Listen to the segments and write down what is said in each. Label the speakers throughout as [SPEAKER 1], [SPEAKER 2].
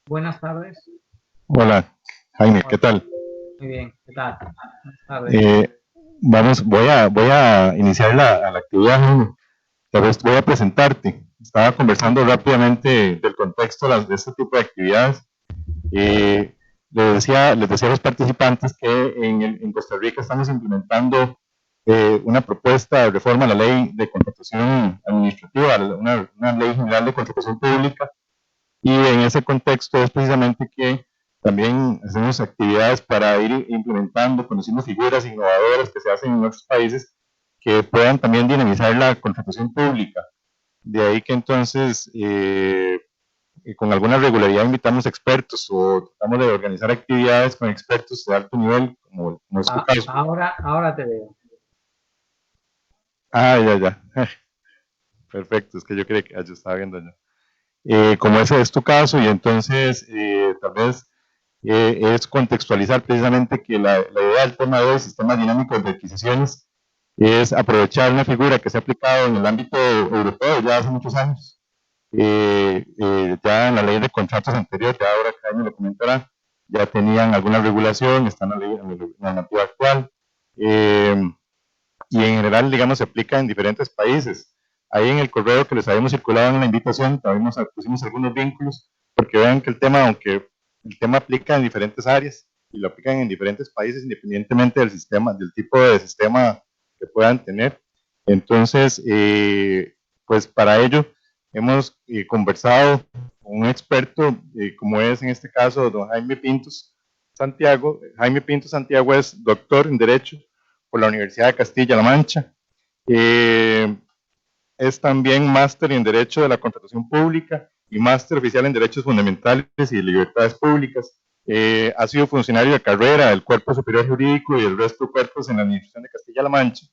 [SPEAKER 1] Buenas tardes.
[SPEAKER 2] Hola, Jaime, ¿qué
[SPEAKER 1] Hola,
[SPEAKER 2] tal?
[SPEAKER 1] muy bien, ¿qué tal? Buenas tardes.
[SPEAKER 2] Eh, voy a iniciar la actividad, Jaime. Tal vez voy a presentarte. Estaba conversando rápidamente del contexto de este tipo de actividades. Eh, les decía a los participantes que en Costa Rica estamos implementando una propuesta de reforma a la ley de contratación administrativa, una ley general de contratación pública. Y en ese contexto es precisamente que también hacemos actividades para ir implementando, conociendo figuras innovadoras que se hacen en otros países que puedan también dinamizar la contratación pública. De ahí que entonces con alguna regularidad invitamos expertos o tratamos de organizar actividades con expertos de alto nivel, como es tu caso.
[SPEAKER 1] Ahora te veo.
[SPEAKER 2] Ah, ya, ya. Perfecto, es que yo creía que yo estaba viendo ya. Como ese es tu caso, y entonces tal vez es contextualizar precisamente que la idea del tema de sistemas dinámicos de adquisiciones es aprovechar una figura que se ha aplicado en el ámbito europeo ya hace muchos años. Ya en la ley de contratos anterior, ya ahora que año lo comentará, ya tenían alguna regulación, está en la normativa actual, eh, y en general, digamos, se aplica en diferentes países. Ahí en el correo que les habíamos circulado en la invitación, también pusimos algunos vínculos, porque vean que el tema, aunque el tema aplica en diferentes áreas y lo aplican en diferentes países, independientemente del sistema, del tipo de sistema que puedan tener. Entonces, pues para ello hemos conversado con un experto, como es en este caso don Jaime Pintos Santiago. Jaime Pintos Santiago es doctor en Derecho por la Universidad de Castilla-La Mancha. Eh, es también máster en Derecho de la Contratación Pública y máster oficial en Derechos Fundamentales y Libertades Públicas. Ha sido funcionario de carrera del Cuerpo Superior Jurídico y del resto de cuerpos en la Administración de Castilla-La Mancha.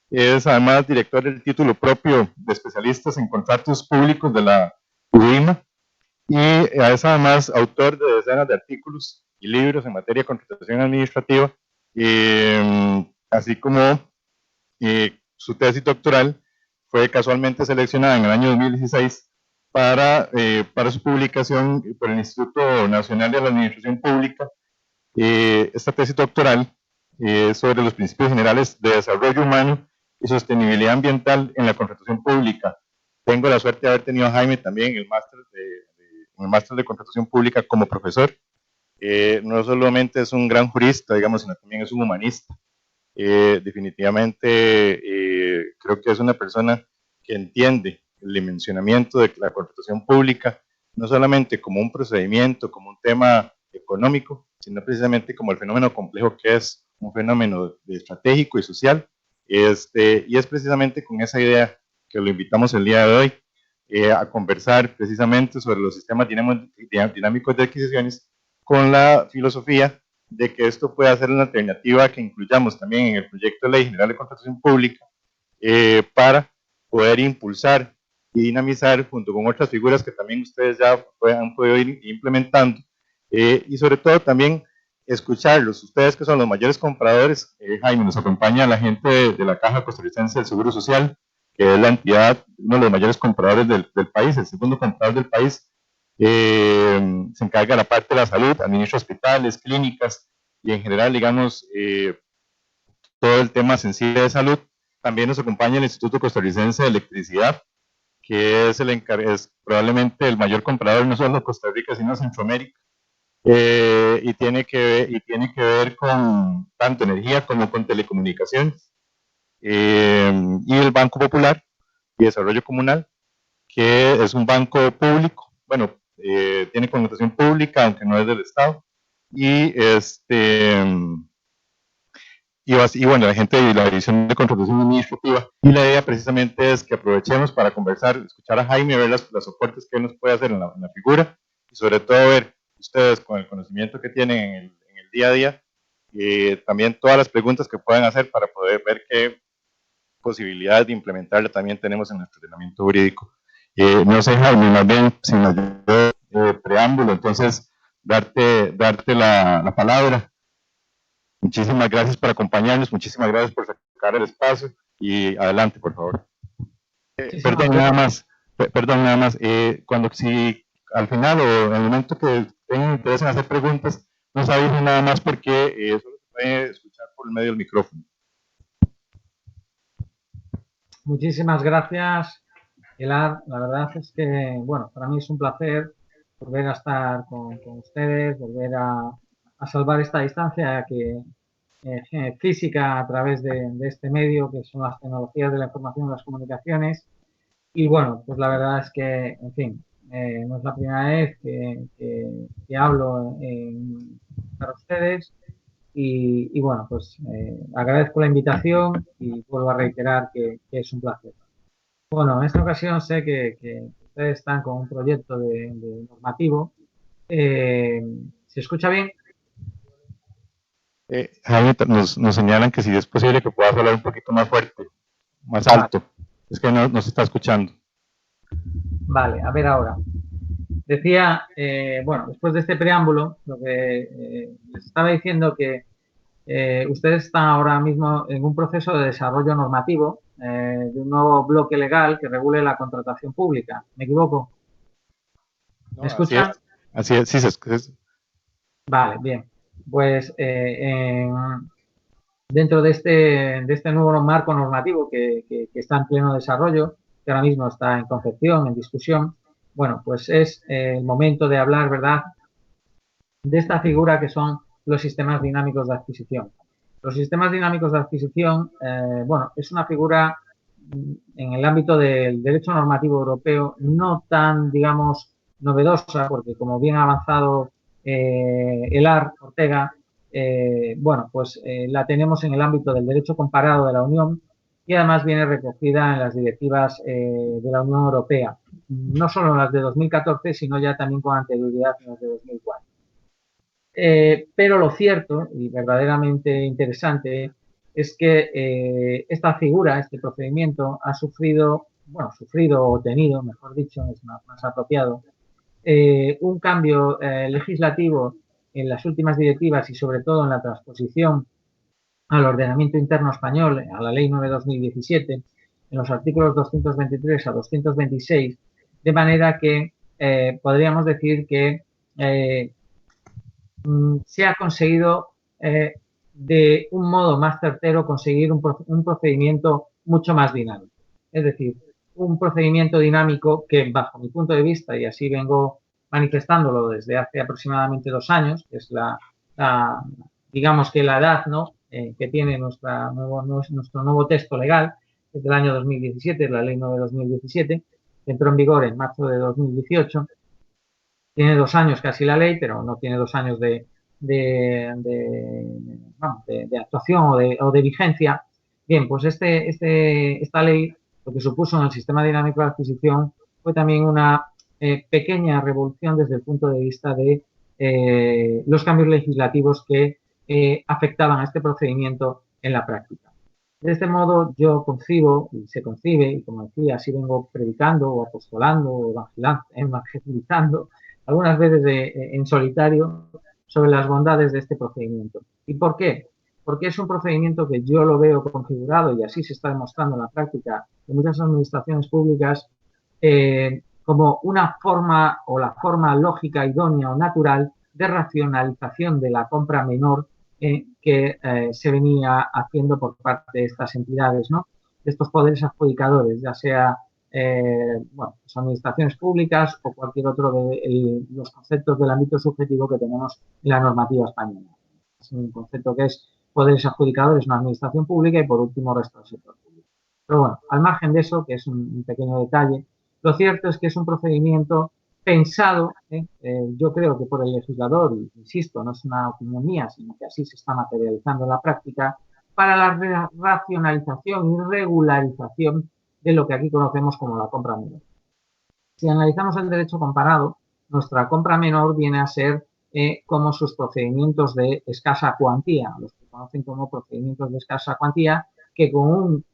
[SPEAKER 2] Es además director del título propio de especialistas en contratos públicos de la UIMA, y es además autor de decenas de artículos y libros en materia de contratación administrativa, así como su tesis doctoral fue casualmente seleccionada en el año 2016 para su publicación por el Instituto Nacional de la Administración Pública. Esta tesis doctoral es sobre los principios generales de desarrollo humano y sostenibilidad ambiental en la contratación pública. Tengo la suerte de haber tenido a Jaime también en el máster de contratación pública como profesor. No solamente es un gran jurista, digamos, sino también es un humanista. Definitivamente creo que es una persona que entiende el dimensionamiento de la contratación pública, no solamente como un procedimiento, como un tema económico, sino precisamente como el fenómeno complejo que es un fenómeno estratégico y social. Y es precisamente con esa idea que lo invitamos el día de hoy a conversar precisamente sobre los sistemas dinámicos de adquisiciones, con la filosofía de que esto pueda ser una alternativa que incluyamos también en el proyecto de ley general de contratación pública, para poder impulsar y dinamizar junto con otras figuras que también ustedes ya han podido ir implementando, y sobre todo también escucharlos, ustedes que son los mayores compradores. Jaime, nos acompaña la gente de la Caja Costarricense del Seguro Social, que es la entidad, uno de los mayores compradores del país, el segundo comprador del país. Se encarga de la parte de la salud, administra hospitales, clínicas y en general, digamos, todo el tema sensible de salud. También nos acompaña el Instituto Costarricense de Electricidad, que es probablemente el mayor comprador no solo de Costa Rica, sino de Centroamérica. Y tiene que ver con tanto energía como con telecomunicaciones. Y el Banco Popular y Desarrollo Comunal, que es un banco público, bueno, tiene connotación pública, aunque no es del Estado. Y y bueno, la gente de la División de Contratación Administrativa. Y la idea precisamente es que aprovechemos para conversar, escuchar a Jaime, ver los soportes que él nos puede hacer en la figura, y sobre todo ver ustedes con el conocimiento que tienen en el día a día, también todas las preguntas que puedan hacer para poder ver qué posibilidades de implementarla también tenemos en nuestro ordenamiento jurídico. No sé, Jaime, más bien, sin mayor preámbulo, entonces, darte la palabra. Muchísimas gracias por acompañarnos, muchísimas gracias por sacar el espacio, y adelante, por favor.
[SPEAKER 1] Muchísimas
[SPEAKER 2] Perdón, nada
[SPEAKER 1] gracias.
[SPEAKER 2] más, perdón, nada más, cuando si al final o en el momento que tengan interés en hacer preguntas, no se avisen nada más porque solo se puede escuchar por el medio del micrófono.
[SPEAKER 1] Muchísimas gracias, Pilar. La verdad es que, bueno, para mí es un placer volver a estar con ustedes, volver a salvar esta distancia física a través de este medio, que son las tecnologías de la información y las comunicaciones. Y bueno, pues la verdad es que, en fin, no es la primera vez que hablo para ustedes. Y bueno, pues agradezco la invitación y vuelvo a reiterar que es un placer. Bueno, en esta ocasión sé que ustedes están con un proyecto de normativo. ¿Se escucha bien?
[SPEAKER 2] Jaime, nos señalan que si es posible que puedas hablar un poquito más fuerte, más
[SPEAKER 1] Vale,
[SPEAKER 2] alto. Es que no se está escuchando.
[SPEAKER 1] vale, a ver ahora. Decía, bueno, después de este preámbulo, lo que les estaba diciendo que ustedes están ahora mismo en un proceso de desarrollo normativo de un nuevo bloque legal que regule la contratación pública. ¿Me equivoco? ¿Me
[SPEAKER 2] No,
[SPEAKER 1] escuchan?
[SPEAKER 2] así es, sí se escucha.
[SPEAKER 1] Vale, bien. Pues dentro de este nuevo marco normativo que está en pleno desarrollo, que ahora mismo está en concepción, en discusión, bueno, pues es el momento de hablar, ¿verdad?, de esta figura que son los sistemas dinámicos de adquisición. Los sistemas dinámicos de adquisición, bueno, es una figura en el ámbito del derecho normativo europeo no tan, digamos, novedosa, porque como bien ha avanzado Elar Ortega, bueno, pues la tenemos en el ámbito del derecho comparado de la Unión y además viene recogida en las directivas de la Unión Europea, no solo en las de 2014, sino ya también con anterioridad en las de 2004. Pero lo cierto y verdaderamente interesante es que esta figura, este procedimiento, ha sufrido, bueno, sufrido o tenido, mejor dicho, es más apropiado, un cambio legislativo en las últimas directivas y sobre todo en la transposición al ordenamiento interno español, a la Ley 9/2017, en los artículos 223 a 226, de manera que podríamos decir que se ha conseguido de un modo más certero conseguir un procedimiento mucho más dinámico. Es decir, un procedimiento dinámico que, bajo mi punto de vista, y así vengo manifestándolo desde hace aproximadamente 2 años, que es digamos que la edad, ¿no?, que tiene nuestro nuevo texto legal, es del año 2017, la Ley 9/2017, que entró en vigor en marzo de 2018. Tiene 2 años casi la ley, pero no tiene 2 años de actuación o de vigencia. Bien, pues esta ley, lo que supuso en el sistema dinámico de adquisición fue también una pequeña revolución desde el punto de vista de los cambios legislativos que afectaban a este procedimiento en la práctica. De este modo, yo concibo y se concibe, y como decía, así vengo predicando o apostolando o evangelizando, algunas veces en solitario, sobre las bondades de este procedimiento. ¿Y por qué? Porque es un procedimiento que yo lo veo configurado, y así se está demostrando en la práctica de muchas administraciones públicas, como una forma o la forma lógica, idónea o natural de racionalización de la compra menor que se venía haciendo por parte de estas entidades, ¿no?, de estos poderes adjudicadores, ya sea bueno, pues administraciones públicas o cualquier otro de los conceptos del ámbito subjetivo que tenemos en la normativa española. Es un concepto que es poderes adjudicadores, una administración pública y, por último, resto del sector público. Pero bueno, al margen de eso, que es un pequeño detalle, lo cierto es que es un procedimiento pensado, yo creo que por el legislador, y insisto, no es una opinión mía, sino que así se está materializando en la práctica, para la racionalización y regularización de lo que aquí conocemos como la compra menor. Si analizamos el derecho comparado, nuestra compra menor viene a ser como sus procedimientos de escasa cuantía, los que conocen como procedimientos de escasa cuantía, que con un,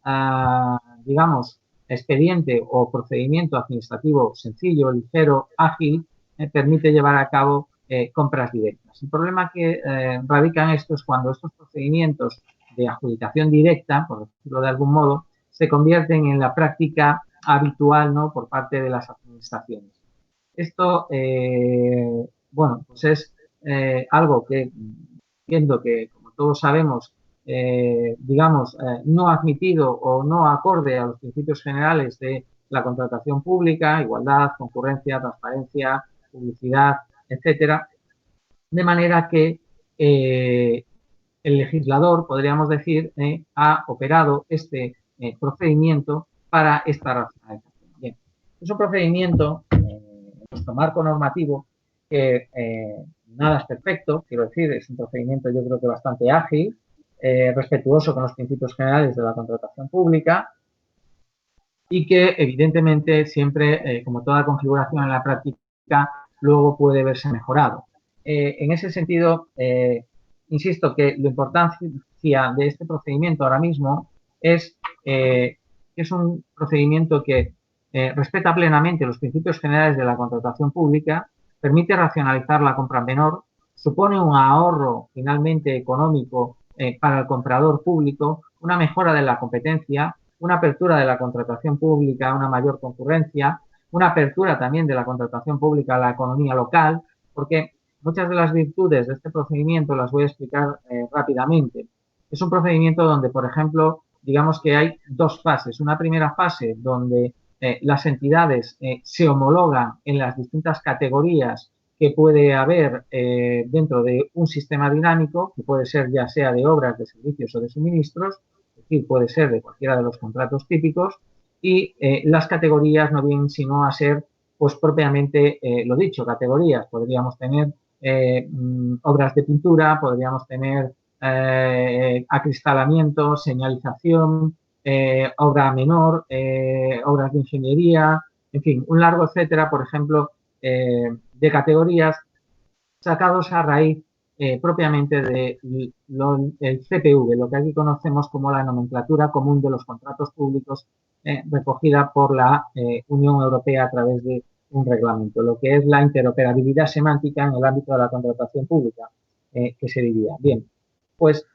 [SPEAKER 1] digamos, expediente o procedimiento administrativo sencillo, ligero, ágil, permite llevar a cabo compras directas. El problema que radica en esto es cuando estos procedimientos de adjudicación directa, por decirlo de algún modo, se convierten en la práctica habitual, ¿no?, por parte de las administraciones. Esto, bueno, pues es algo que, viendo que, como todos sabemos, digamos, no admitido o no acorde a los principios generales de la contratación pública, igualdad, concurrencia, transparencia, publicidad, etcétera, de manera que el legislador, podríamos decir, ha operado este procedimiento para esta racionalización. Bien, es un procedimiento, en nuestro marco normativo, que nada es perfecto, quiero decir, es un procedimiento yo creo que bastante ágil, respetuoso con los principios generales de la contratación pública y que evidentemente siempre, como toda configuración en la práctica, luego puede verse mejorado. En ese sentido, insisto que la importancia de este procedimiento ahora mismo es que es un procedimiento que respeta plenamente los principios generales de la contratación pública, permite racionalizar la compra menor, supone un ahorro finalmente económico para el comprador público, una mejora de la competencia, una apertura de la contratación pública a una mayor concurrencia, una apertura también de la contratación pública a la economía local, porque muchas de las virtudes de este procedimiento las voy a explicar rápidamente. Es un procedimiento donde, por ejemplo, digamos que hay dos fases. Una primera fase donde las entidades se homologan en las distintas categorías que puede haber dentro de un sistema dinámico, que puede ser ya sea de obras, de servicios o de suministros, es decir, puede ser de cualquiera de los contratos típicos, y las categorías no vienen sino a ser, pues propiamente lo dicho, categorías. Podríamos tener obras de pintura, podríamos tener acristalamiento, señalización, obra menor, obras de ingeniería, en fin, un largo etcétera, por ejemplo, de categorías sacados a raíz propiamente del CPV, lo que aquí conocemos como la nomenclatura común de los contratos públicos, recogida por la Unión Europea a través de un reglamento, lo que es la interoperabilidad semántica en el ámbito de la contratación pública, que se diría. Bien, pues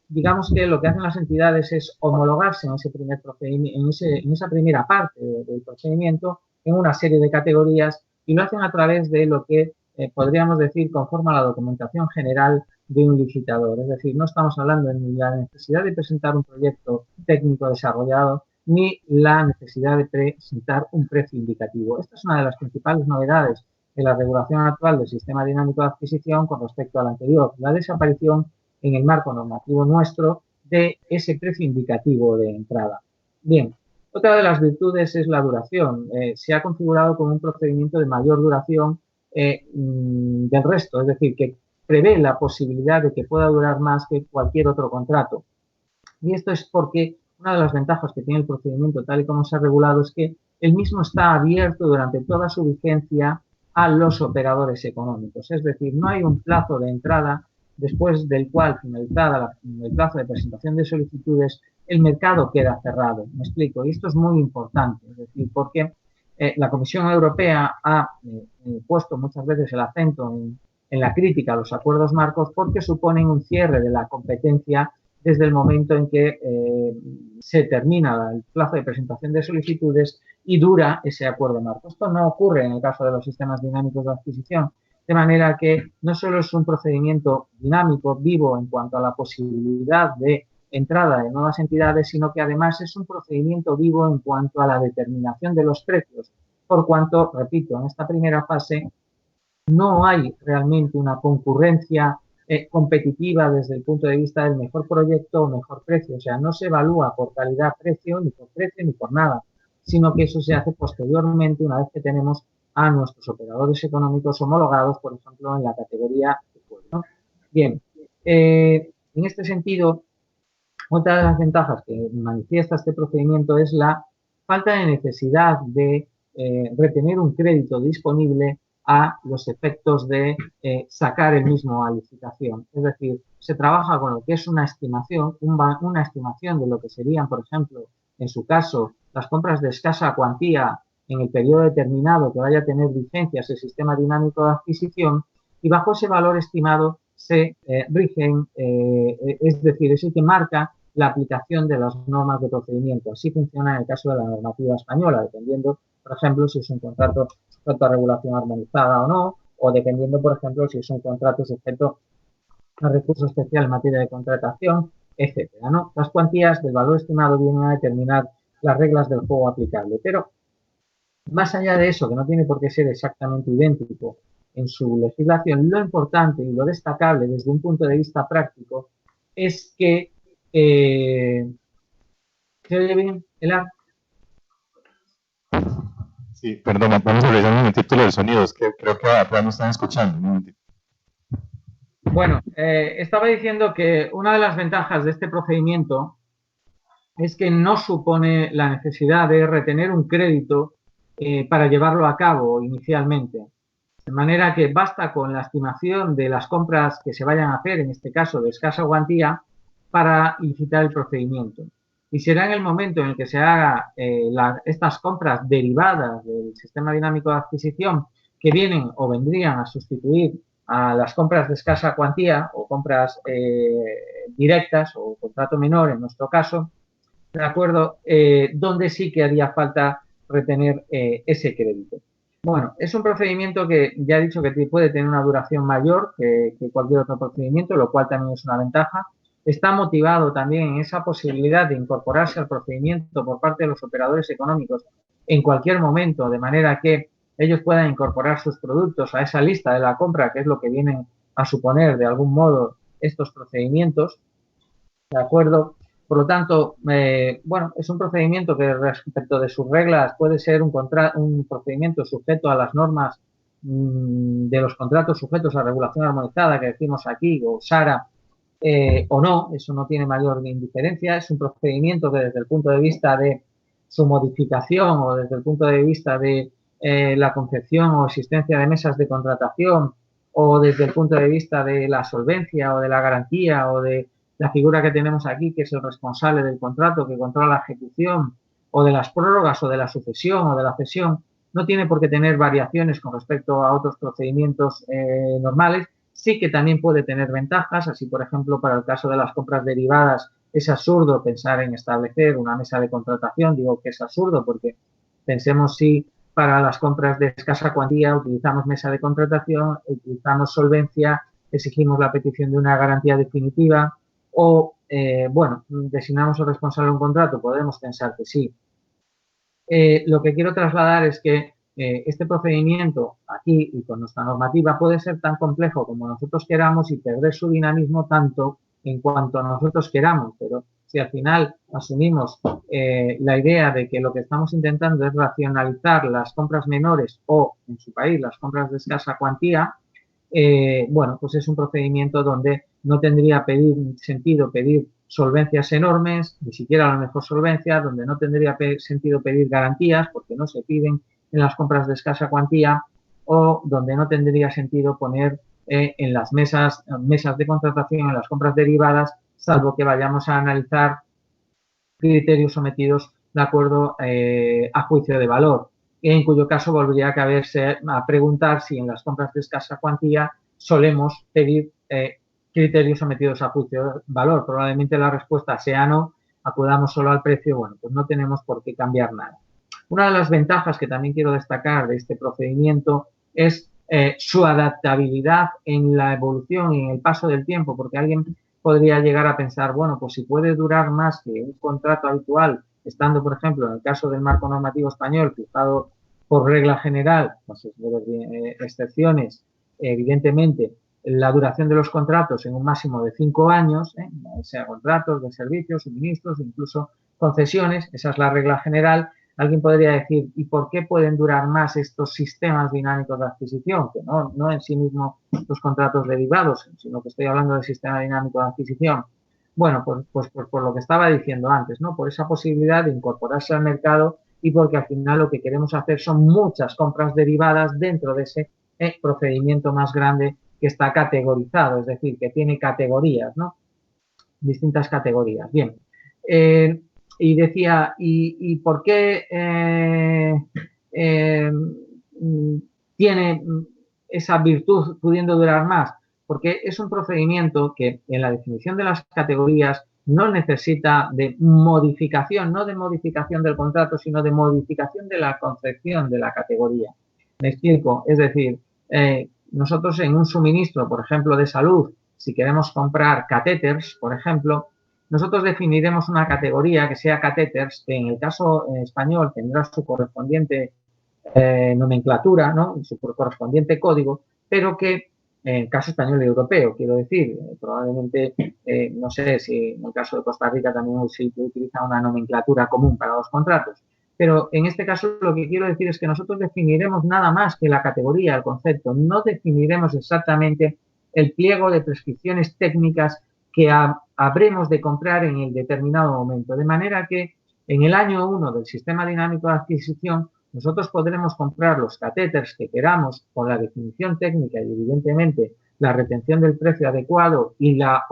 [SPEAKER 1] digamos que lo que hacen las entidades es homologarse en ese primer procedimiento, en esa primera parte del procedimiento, en una serie de categorías, y lo hacen a través de lo que podríamos decir conforme a la documentación general de un licitador. Es decir, no estamos hablando ni de la necesidad de presentar un proyecto técnico desarrollado, ni la necesidad de presentar un precio indicativo. Esta es una de las principales novedades de la regulación actual del sistema dinámico de adquisición con respecto a la anterior, la desaparición en el marco normativo nuestro de ese precio indicativo de entrada. Bien, otra de las virtudes es la duración. Se ha configurado como un procedimiento de mayor duración del resto, es decir, que prevé la posibilidad de que pueda durar más que cualquier otro contrato. Y esto es porque una de las ventajas que tiene el procedimiento tal y como se ha regulado es que el mismo está abierto durante toda su vigencia a los operadores económicos. Es decir, no hay un plazo de entrada después del cual, finalizada el plazo de presentación de solicitudes, el mercado queda cerrado. Me explico. Y esto es muy importante, es decir, porque la Comisión Europea ha puesto muchas veces el acento en la crítica a los acuerdos marcos porque suponen un cierre de la competencia desde el momento en que se termina el plazo de presentación de solicitudes y dura ese acuerdo marco. Esto no ocurre en el caso de los sistemas dinámicos de adquisición, de manera que no solo es un procedimiento dinámico, vivo en cuanto a la posibilidad de entrada de nuevas entidades, sino que además es un procedimiento vivo en cuanto a la determinación de los precios, por cuanto, repito, en esta primera fase no hay realmente una concurrencia competitiva desde el punto de vista del mejor proyecto o mejor precio. O sea, no se evalúa por calidad-precio, ni por nada, sino que eso se hace posteriormente una vez que tenemos a nuestros operadores económicos homologados, por ejemplo, en la categoría de pueblo, ¿no? Bien, en este sentido, otra de las ventajas que manifiesta este procedimiento es la falta de necesidad de retener un crédito disponible a los efectos de sacar el mismo a licitación. Es decir, se trabaja con lo que es una estimación, una estimación de lo que serían, por ejemplo, en su caso, las compras de escasa cuantía en el periodo determinado que vaya a tener vigencia ese sistema dinámico de adquisición, y bajo ese valor estimado se rigen, es decir, es el que marca la aplicación de las normas de procedimiento. Así funciona en el caso de la normativa española, dependiendo, por ejemplo, si es un contrato sujeto a regulación armonizada o no, o dependiendo, por ejemplo, si es un contrato sujeto a recurso especial en materia de contratación, etcétera, ¿no? Las cuantías del valor estimado vienen a determinar las reglas del juego aplicable, pero más allá de eso, que no tiene por qué ser exactamente idéntico en su legislación, lo importante y lo destacable desde un punto de vista práctico es que ¿se oye bien, Elar?
[SPEAKER 2] Sí, perdón, vamos a revisar un momentito los sonidos, que creo que atrás no están escuchando. Un momentito.
[SPEAKER 1] Bueno, estaba diciendo que una de las ventajas de este procedimiento es que no supone la necesidad de retener un crédito para llevarlo a cabo inicialmente. De manera que basta con la estimación de las compras que se vayan a hacer, en este caso de escasa cuantía, para licitar el procedimiento. Y será en el momento en el que se haga estas compras derivadas del sistema dinámico de adquisición que vienen o vendrían a sustituir a las compras de escasa cuantía o compras directas o contrato menor en nuestro caso, ¿de acuerdo? Donde sí que haría falta retener ese crédito. Bueno, es un procedimiento que ya he dicho que puede tener una duración mayor que cualquier otro procedimiento, lo cual también es una ventaja. Está motivado también en esa posibilidad de incorporarse al procedimiento por parte de los operadores económicos en cualquier momento, de manera que ellos puedan incorporar sus productos a esa lista de la compra, que es lo que vienen a suponer de algún modo estos procedimientos, ¿de acuerdo? Por lo tanto, bueno, es un procedimiento que respecto de sus reglas puede ser un procedimiento sujeto a las normas de los contratos sujetos a regulación armonizada que decimos aquí, o SARA, o no, eso no tiene mayor indiferencia. Es un procedimiento que desde el punto de vista de su modificación o desde el punto de vista de la concepción o existencia de mesas de contratación o desde el punto de vista de la solvencia o de la garantía o de la figura que tenemos aquí, que es el responsable del contrato, que controla la ejecución, o de las prórrogas, o de la sucesión, o de la cesión, no tiene por qué tener variaciones con respecto a otros procedimientos normales. Sí que también puede tener ventajas, así por ejemplo, para el caso de las compras derivadas, es absurdo pensar en establecer una mesa de contratación. Digo que es absurdo porque pensemos si para las compras de escasa cuantía utilizamos mesa de contratación, utilizamos solvencia, exigimos la petición de una garantía definitiva, o, bueno, designamos al responsable de un contrato, podemos pensar que sí. Lo que quiero trasladar es que este procedimiento aquí y con nuestra normativa puede ser tan complejo como nosotros queramos y perder su dinamismo tanto en cuanto nosotros queramos, pero si al final asumimos la idea de que lo que estamos intentando es racionalizar las compras menores o, en su país, las compras de escasa cuantía, bueno, pues es un procedimiento donde no tendría sentido pedir solvencias enormes, ni siquiera a lo mejor solvencia, donde no tendría sentido pedir garantías porque no se piden en las compras de escasa cuantía, o donde no tendría sentido poner en las mesas de contratación, en las compras derivadas, salvo que vayamos a analizar criterios sometidos de acuerdo a juicio de valor, en cuyo caso volvería a caberse a preguntar si en las compras de escasa cuantía solemos pedir criterios sometidos a juicio de valor. Probablemente la respuesta sea no, acudamos solo al precio, bueno, pues no tenemos por qué cambiar nada. Una de las ventajas que también quiero destacar de este procedimiento es su adaptabilidad en la evolución y en el paso del tiempo, porque alguien podría llegar a pensar, bueno, pues si puede durar más que un contrato habitual, estando, por ejemplo, en el caso del marco normativo español, fijado por regla general, pues excepciones, evidentemente, la duración de los contratos en un máximo de 5 años, sea contratos de servicios, suministros, incluso concesiones, esa es la regla general. Alguien podría decir, ¿y por qué pueden durar más estos sistemas dinámicos de adquisición? Que no en sí mismo los contratos derivados, sino que estoy hablando del sistema dinámico de adquisición. Bueno, pues por lo que estaba diciendo antes, ¿no? Por esa posibilidad de incorporarse al mercado y porque al final lo que queremos hacer son muchas compras derivadas dentro de ese procedimiento más grande que está categorizado, es decir, que tiene categorías, ¿no? Distintas categorías. Bien. Y decía, ¿y por qué tiene esa virtud pudiendo durar más? Porque es un procedimiento que en la definición de las categorías no necesita de modificación, no de modificación del contrato, sino de modificación de la concepción de la categoría. Me explico, es decir, nosotros en un suministro, por ejemplo, de salud, si queremos comprar catéteres, por ejemplo, nosotros definiremos una categoría que sea catéteres, que en el caso español tendrá su correspondiente nomenclatura, ¿no? Su correspondiente código, pero que en el caso español y europeo, quiero decir, probablemente, no sé si en el caso de Costa Rica también se utiliza una nomenclatura común para los contratos, pero en este caso lo que quiero decir es que nosotros definiremos nada más que la categoría, el concepto, no definiremos exactamente el pliego de prescripciones técnicas que habremos de comprar en el determinado momento, de manera que en el año 1 del sistema dinámico de adquisición nosotros podremos comprar los catéteres que queramos con la definición técnica y evidentemente la retención del precio adecuado y la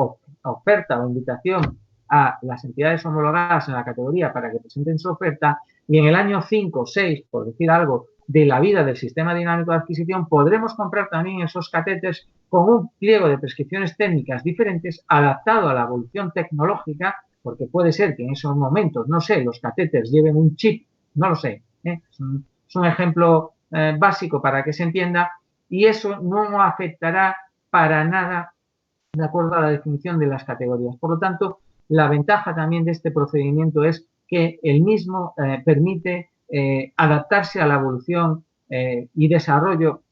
[SPEAKER 1] oferta o invitación a las entidades homologadas en la categoría para que presenten su oferta, y en el año 5 o 6, por decir algo, de la vida del sistema dinámico de adquisición, podremos comprar también esos catéteres con un pliego de prescripciones técnicas diferentes adaptado a la evolución tecnológica, porque puede ser que en esos momentos, no sé, los catéteres lleven un chip, no lo sé, es un ejemplo básico para que se entienda, y eso no afectará para nada de acuerdo a la definición de las categorías. Por lo tanto, la ventaja también de este procedimiento es que el mismo permite adaptarse a la evolución y desarrollo,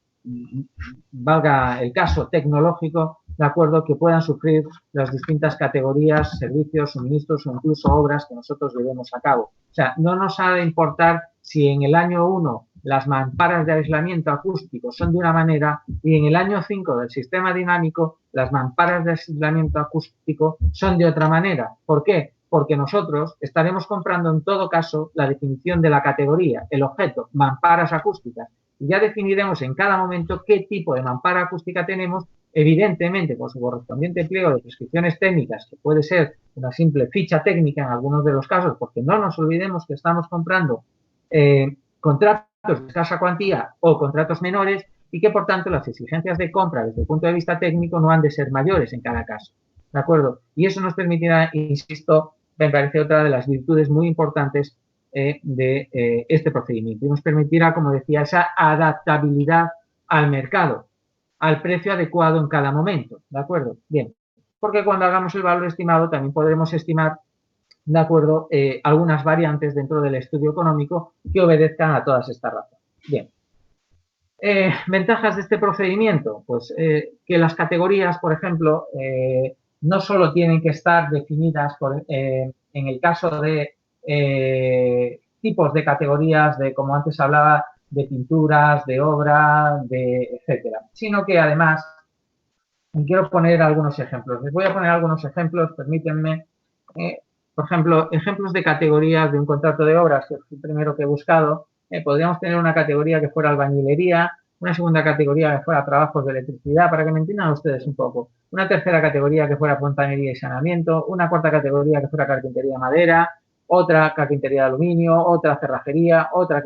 [SPEAKER 1] valga el caso tecnológico, de acuerdo, que puedan sufrir las distintas categorías, servicios, suministros o incluso obras que nosotros llevemos a cabo. O sea, no nos ha de importar si en el año 1 las mamparas de aislamiento acústico son de una manera y en el año 5 del sistema dinámico las mamparas de aislamiento acústico son de otra manera. ¿Por qué? Porque nosotros estaremos comprando en todo caso la definición de la categoría, el objeto, mamparas acústicas, y ya definiremos en cada momento qué tipo de mampara acústica tenemos, evidentemente con su correspondiente pliego de prescripciones técnicas, que puede ser una simple ficha técnica en algunos de los casos, porque no nos olvidemos que estamos comprando contratos de escasa cuantía o contratos menores y que, por tanto, las exigencias de compra desde el punto de vista técnico no han de ser mayores en cada caso. ¿De acuerdo? Y eso nos permitirá, insisto, me parece otra de las virtudes muy importantes de este procedimiento. Y nos permitirá, como decía, esa adaptabilidad al mercado, al precio adecuado en cada momento. ¿De acuerdo? Bien. Porque cuando hagamos el valor estimado también podremos estimar, de acuerdo, algunas variantes dentro del estudio económico que obedezcan a todas estas razones. Bien. Ventajas de este procedimiento, pues que las categorías, por ejemplo, no solo tienen que estar definidas en el caso de tipos de categorías, de como antes hablaba, de pinturas, de obra, etcétera, sino que además, quiero poner algunos ejemplos. Les voy a poner algunos ejemplos, permítanme. Por ejemplo, ejemplos de categorías de un contrato de obras, que es el primero que he buscado. Podríamos tener una categoría que fuera albañilería, una segunda categoría que fuera trabajos de electricidad, para que me entiendan ustedes un poco. Una tercera categoría que fuera fontanería y saneamiento, una cuarta categoría que fuera carpintería de madera, otra carpintería de aluminio, otra cerrajería, otra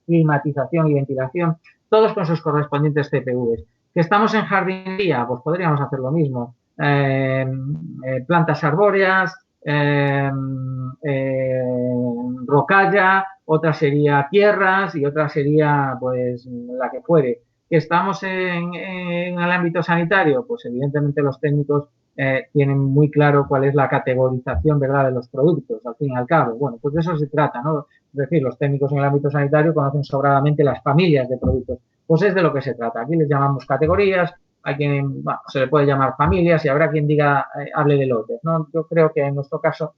[SPEAKER 1] climatización y ventilación, todos con sus correspondientes CPVs. ¿Que estamos en jardinería? Pues podríamos hacer lo mismo. Plantas arbóreas, rocalla, otra sería tierras y otra sería pues la que fuere. ¿Que estamos en el ámbito sanitario? Pues evidentemente los técnicos tienen muy claro cuál es la categorización, ¿verdad?, de los productos, al fin y al cabo. Bueno, pues de eso se trata, ¿no? Es decir, los técnicos en el ámbito sanitario conocen sobradamente las familias de productos. Pues es de lo que se trata. Aquí les llamamos categorías, a quien se le puede llamar familias y habrá quien diga, hable de lotes, ¿no? Yo creo que en nuestro caso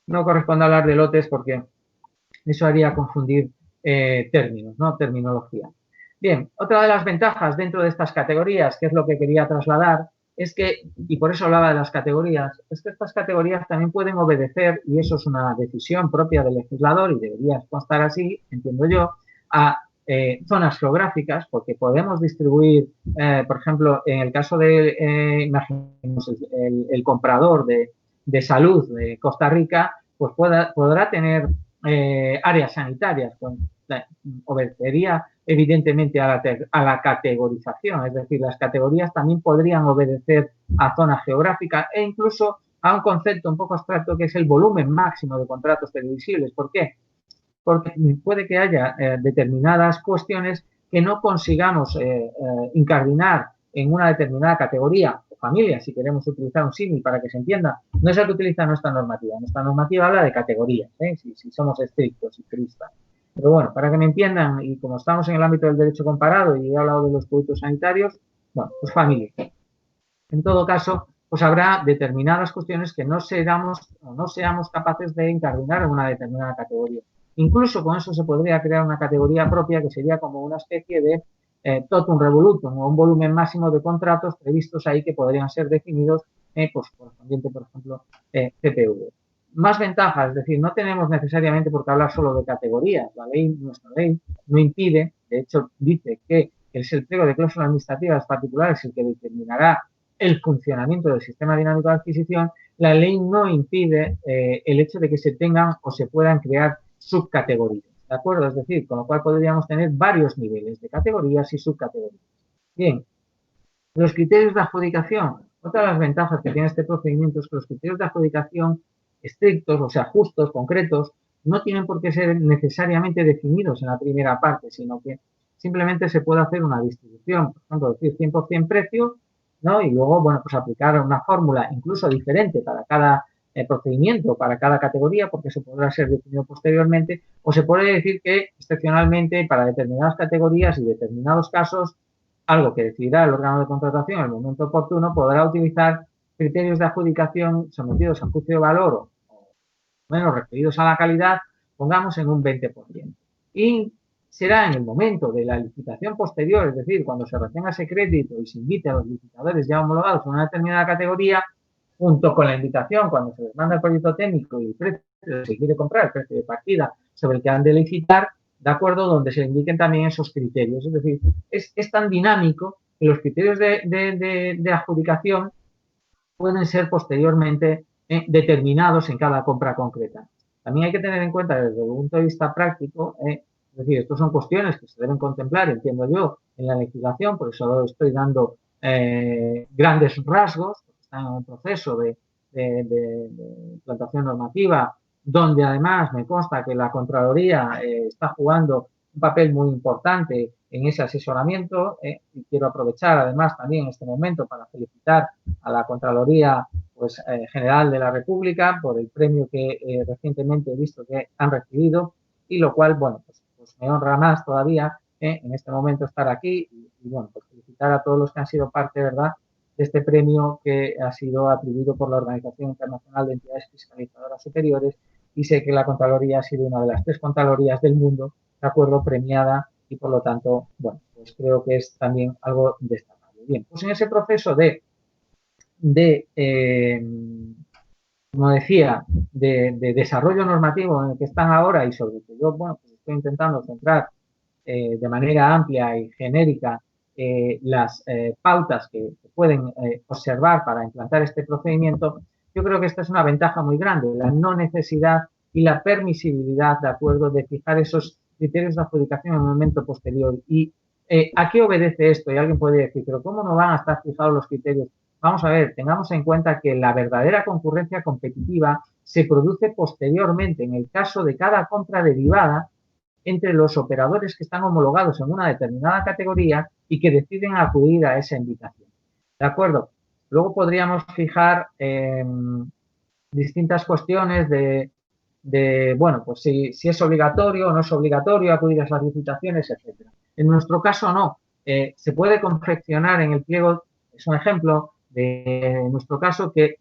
[SPEAKER 1] no corresponde hablar de lotes porque eso haría confundir términos, ¿no? Terminología. Bien, otra de las ventajas dentro de estas categorías, que es lo que quería trasladar, es que, y por eso hablaba de las categorías, es que estas categorías también pueden obedecer, y eso es una decisión propia del legislador y debería constar así, entiendo yo, a zonas geográficas, porque podemos distribuir, por ejemplo, en el caso de, imaginemos, el comprador de salud de Costa Rica, pues podrá tener áreas sanitarias, pues, obedecería evidentemente a la categorización, es decir, las categorías también podrían obedecer a zona geográfica e incluso a un concepto un poco abstracto que es el volumen máximo de contratos televisibles. ¿Por qué? porque puede que haya determinadas cuestiones que no consigamos incardinar en una determinada categoría o familia, si queremos utilizar un símil para que se entienda. No es el que utiliza nuestra normativa. Nuestra normativa habla de categorías, si somos estrictos y puristas. Pero bueno, para que me entiendan, y como estamos en el ámbito del derecho comparado y he hablado de los productos sanitarios, bueno, pues familia. En todo caso, pues habrá determinadas cuestiones que no seamos capaces de incardinar en una determinada categoría. Incluso con eso se podría crear una categoría propia que sería como una especie de totum revolutum o un volumen máximo de contratos previstos ahí que podrían ser definidos pues, correspondiente, por ejemplo, CPV. Más ventajas, es decir, no tenemos necesariamente por qué hablar solo de categorías. Nuestra ley no impide, de hecho dice que es el pliego de cláusulas administrativas particulares el que determinará el funcionamiento del sistema dinámico de adquisición. La ley no impide el hecho de que se tengan o se puedan crear subcategorías, ¿de acuerdo? Es decir, con lo cual podríamos tener varios niveles de categorías y subcategorías. Bien, los criterios de adjudicación. Otra de las ventajas que tiene este procedimiento es que los criterios de adjudicación estrictos, o sea, justos, concretos, no tienen por qué ser necesariamente definidos en la primera parte, sino que simplemente se puede hacer una distribución, por ejemplo, decir 100% precio, ¿no? Y luego, bueno, pues aplicar una fórmula incluso diferente para cada procedimiento, para cada categoría, porque se podrá ser definido posteriormente, o se puede decir que excepcionalmente para determinadas categorías y determinados casos, algo que decidirá el órgano de contratación en el momento oportuno, podrá utilizar criterios de adjudicación sometidos a juicio de valor o menos referidos a la calidad, pongamos en un 20%. Y será en el momento de la licitación posterior, es decir, cuando se retenga ese crédito y se invite a los licitadores ya homologados en una determinada categoría, junto con la invitación, cuando se les manda el proyecto técnico y el precio que se quiere comprar, el precio de partida sobre el que han de licitar, de acuerdo, donde se indiquen también esos criterios. Es decir, es tan dinámico que los criterios de adjudicación pueden ser posteriormente determinados en cada compra concreta. También hay que tener en cuenta desde el punto de vista práctico, es decir, estas son cuestiones que se deben contemplar, entiendo yo, en la legislación, por eso estoy dando grandes rasgos, porque están en un proceso de implantación normativa, donde además me consta que la Contraloría está jugando un papel muy importante en ese asesoramiento y quiero aprovechar además también este momento para felicitar a la Contraloría pues, General de la República por el premio que recientemente he visto que han recibido y lo cual, bueno, pues me honra más todavía en este momento estar aquí y bueno, pues felicitar a todos los que han sido parte, ¿verdad?, de este premio que ha sido atribuido por la Organización Internacional de Entidades Fiscalizadoras Superiores y sé que la Contraloría ha sido una de las 3 Contralorías del mundo, de acuerdo, premiada y por lo tanto, bueno, pues creo que es también algo destacable. Bien, pues en ese proceso como decía, de desarrollo normativo en el que están ahora y sobre el que yo, bueno, pues estoy intentando centrar de manera amplia y genérica las pautas que pueden observar para implantar este procedimiento, yo creo que esta es una ventaja muy grande, la no necesidad y la permisibilidad, de acuerdo, de fijar esos criterios de adjudicación en un momento posterior. ¿Y a qué obedece esto? Y alguien puede decir, pero ¿cómo no van a estar fijados los criterios? Vamos a ver, tengamos en cuenta que la verdadera concurrencia competitiva se produce posteriormente en el caso de cada compra derivada entre los operadores que están homologados en una determinada categoría y que deciden acudir a esa invitación. ¿De acuerdo? Luego podríamos fijar distintas cuestiones bueno, pues si es obligatorio o no es obligatorio acudir a esas licitaciones, etc. En nuestro caso no. Se puede confeccionar en el pliego, es un ejemplo de nuestro caso, que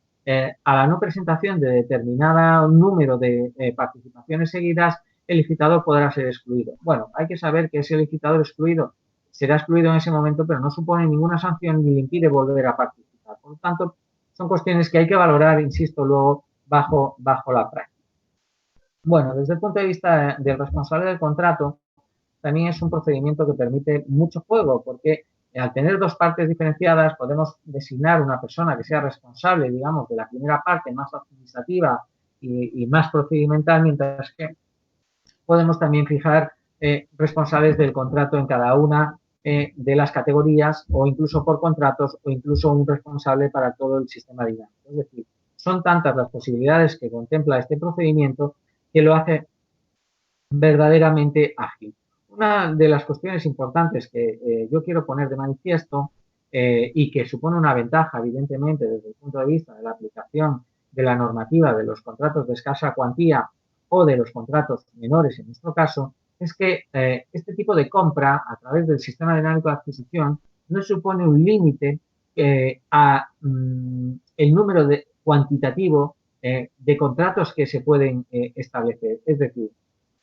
[SPEAKER 1] a la no presentación de determinado número de participaciones seguidas, el licitador podrá ser excluido. Bueno, hay que saber que ese licitador excluido será excluido en ese momento, pero no supone ninguna sanción ni le impide volver a participar. Por lo tanto, son cuestiones que hay que valorar, insisto, luego bajo la práctica. Bueno, desde el punto de vista del responsable del contrato, también es un procedimiento que permite mucho juego, porque al tener 2 partes diferenciadas podemos designar una persona que sea responsable, digamos, de la primera parte más administrativa y más procedimental, mientras que podemos también fijar responsables del contrato en cada una de las categorías o incluso por contratos o incluso un responsable para todo el sistema dinámico. Es decir, son tantas las posibilidades que contempla este procedimiento que lo hace verdaderamente ágil. Una de las cuestiones importantes que yo quiero poner de manifiesto y que supone una ventaja, evidentemente, desde el punto de vista de la aplicación de la normativa de los contratos de escasa cuantía o de los contratos menores, en nuestro caso, es que este tipo de compra a través del sistema dinámico de adquisición no supone un límite a el número de cuantitativo de contratos que se pueden establecer. Es decir,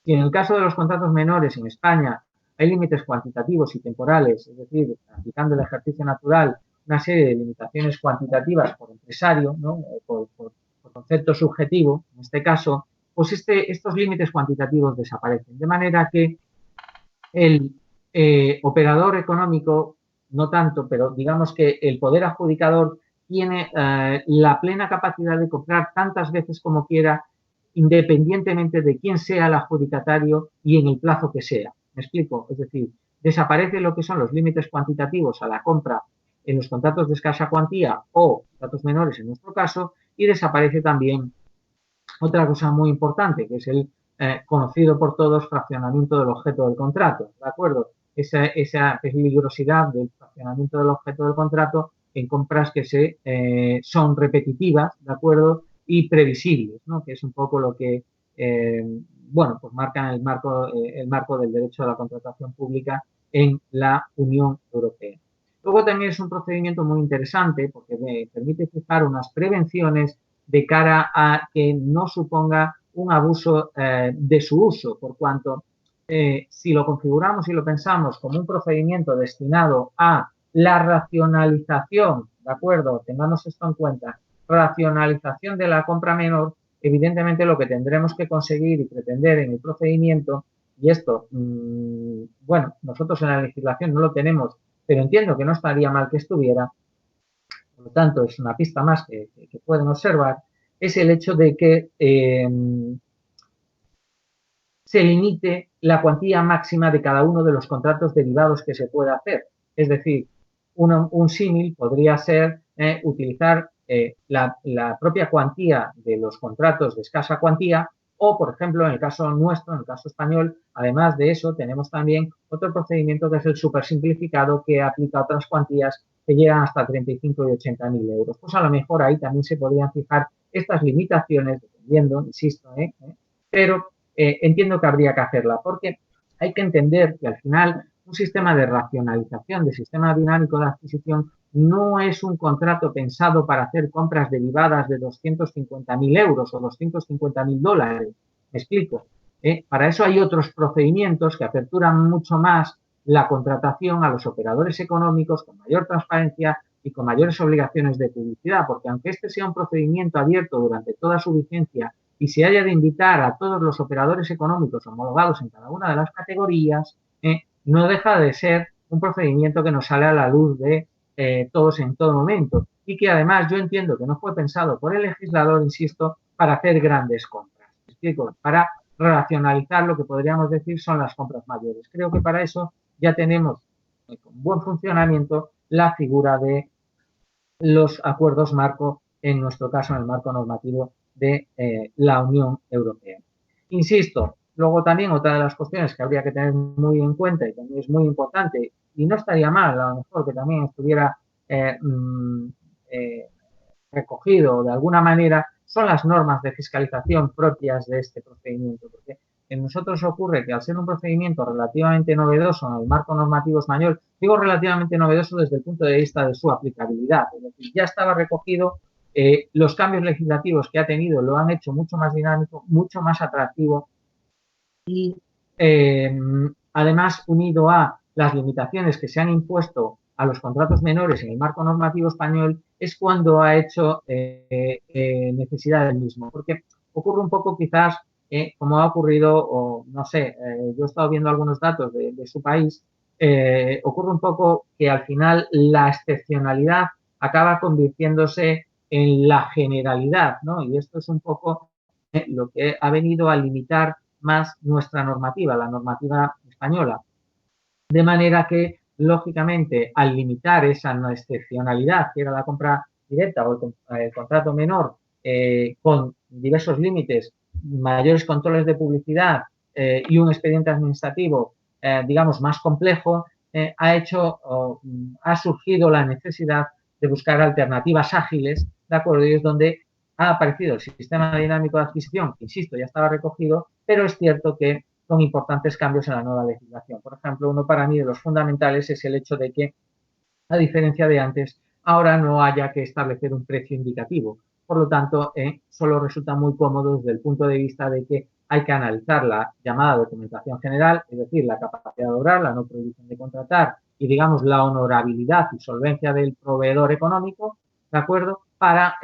[SPEAKER 1] si en el caso de los contratos menores en España hay límites cuantitativos y temporales, es decir, aplicando el ejercicio natural, una serie de limitaciones cuantitativas por empresario, ¿no? por concepto subjetivo, en este caso, pues estos límites cuantitativos desaparecen. De manera que el operador económico, no tanto, pero digamos que el poder adjudicador tiene la plena capacidad de comprar tantas veces como quiera, independientemente de quién sea el adjudicatario y en el plazo que sea. ¿Me explico? Es decir, desaparece lo que son los límites cuantitativos a la compra en los contratos de escasa cuantía o contratos menores en nuestro caso, y desaparece también otra cosa muy importante, que es el conocido por todos fraccionamiento del objeto del contrato, ¿de acuerdo? Esa peligrosidad del fraccionamiento del objeto del contrato en compras que son repetitivas, ¿de acuerdo? Y previsibles, ¿no? Que es un poco lo que, bueno, pues marcan el marco del derecho a la contratación pública en la Unión Europea. Luego también es un procedimiento muy interesante porque me permite fijar unas prevenciones de cara a que no suponga un abuso de su uso, por cuanto si lo configuramos y lo pensamos como un procedimiento destinado a la racionalización, ¿de acuerdo? Tengamos esto en cuenta, racionalización de la compra menor, evidentemente lo que tendremos que conseguir y pretender en el procedimiento, y esto, bueno, nosotros en la legislación no lo tenemos, pero entiendo que no estaría mal que estuviera, por lo tanto es una pista más que pueden observar, es el hecho de que se limite la cuantía máxima de cada uno de los contratos derivados que se pueda hacer. Es decir, un símil podría ser utilizar la propia cuantía de los contratos de escasa cuantía o, por ejemplo, en el caso nuestro, en el caso español, además de eso, tenemos también otro procedimiento que es el supersimplificado que aplica otras cuantías que llegan hasta 35 y 80.000 euros. Pues a lo mejor ahí también se podrían fijar estas limitaciones, dependiendo, insisto, pero entiendo que habría que hacerla, porque hay que entender que al final un sistema de racionalización, de sistema dinámico de adquisición, no es un contrato pensado para hacer compras derivadas de 250.000 euros o 250.000 dólares. Me explico. Para eso hay otros procedimientos que aperturan mucho más la contratación a los operadores económicos con mayor transparencia y con mayores obligaciones de publicidad, porque aunque este sea un procedimiento abierto durante toda su vigencia y se haya de invitar a todos los operadores económicos homologados en cada una de las categorías, no deja de ser un procedimiento que nos sale a la luz de todos en todo momento y que además yo entiendo que no fue pensado por el legislador, insisto, para hacer grandes compras. ¿Me explico? Para racionalizar lo que podríamos decir son las compras mayores. Creo que para eso ya tenemos con buen funcionamiento la figura de los acuerdos marco, en nuestro caso en el marco normativo de la Unión Europea. Insisto, luego también otra de las cuestiones que habría que tener muy en cuenta y también es muy importante y no estaría mal a lo mejor que también estuviera recogido de alguna manera son las normas de fiscalización propias de este procedimiento, porque en nosotros ocurre que al ser un procedimiento relativamente novedoso en el marco normativo español, digo relativamente novedoso desde el punto de vista de su aplicabilidad, es decir, ya estaba recogido, los cambios legislativos que ha tenido lo han hecho mucho más dinámico, mucho más atractivo y además unido a las limitaciones que se han impuesto a los contratos menores en el marco normativo español es cuando ha hecho necesidad del mismo, porque ocurre un poco quizás como ha ocurrido, o no sé, yo he estado viendo algunos datos de su país, ocurre un poco que al final la excepcionalidad acaba convirtiéndose en la generalidad, ¿no? Y esto es un poco lo que ha venido a limitar más nuestra normativa, la normativa española. De manera que, lógicamente, al limitar esa no excepcionalidad, que era la compra directa o el contrato menor, con diversos límites, mayores controles de publicidad, y un expediente administrativo, digamos, más complejo, ha surgido la necesidad de buscar alternativas ágiles, ¿de acuerdo? Y es donde ha aparecido el sistema dinámico de adquisición, que, insisto, ya estaba recogido, pero es cierto que con importantes cambios en la nueva legislación. Por ejemplo, uno para mí de los fundamentales es el hecho de que, a diferencia de antes, ahora no haya que establecer un precio indicativo. Por lo tanto, solo resulta muy cómodo desde el punto de vista de que hay que analizar la llamada documentación general, es decir, la capacidad de obrar, la no prohibición de contratar y, digamos, la honorabilidad y solvencia del proveedor económico, ¿de acuerdo? Para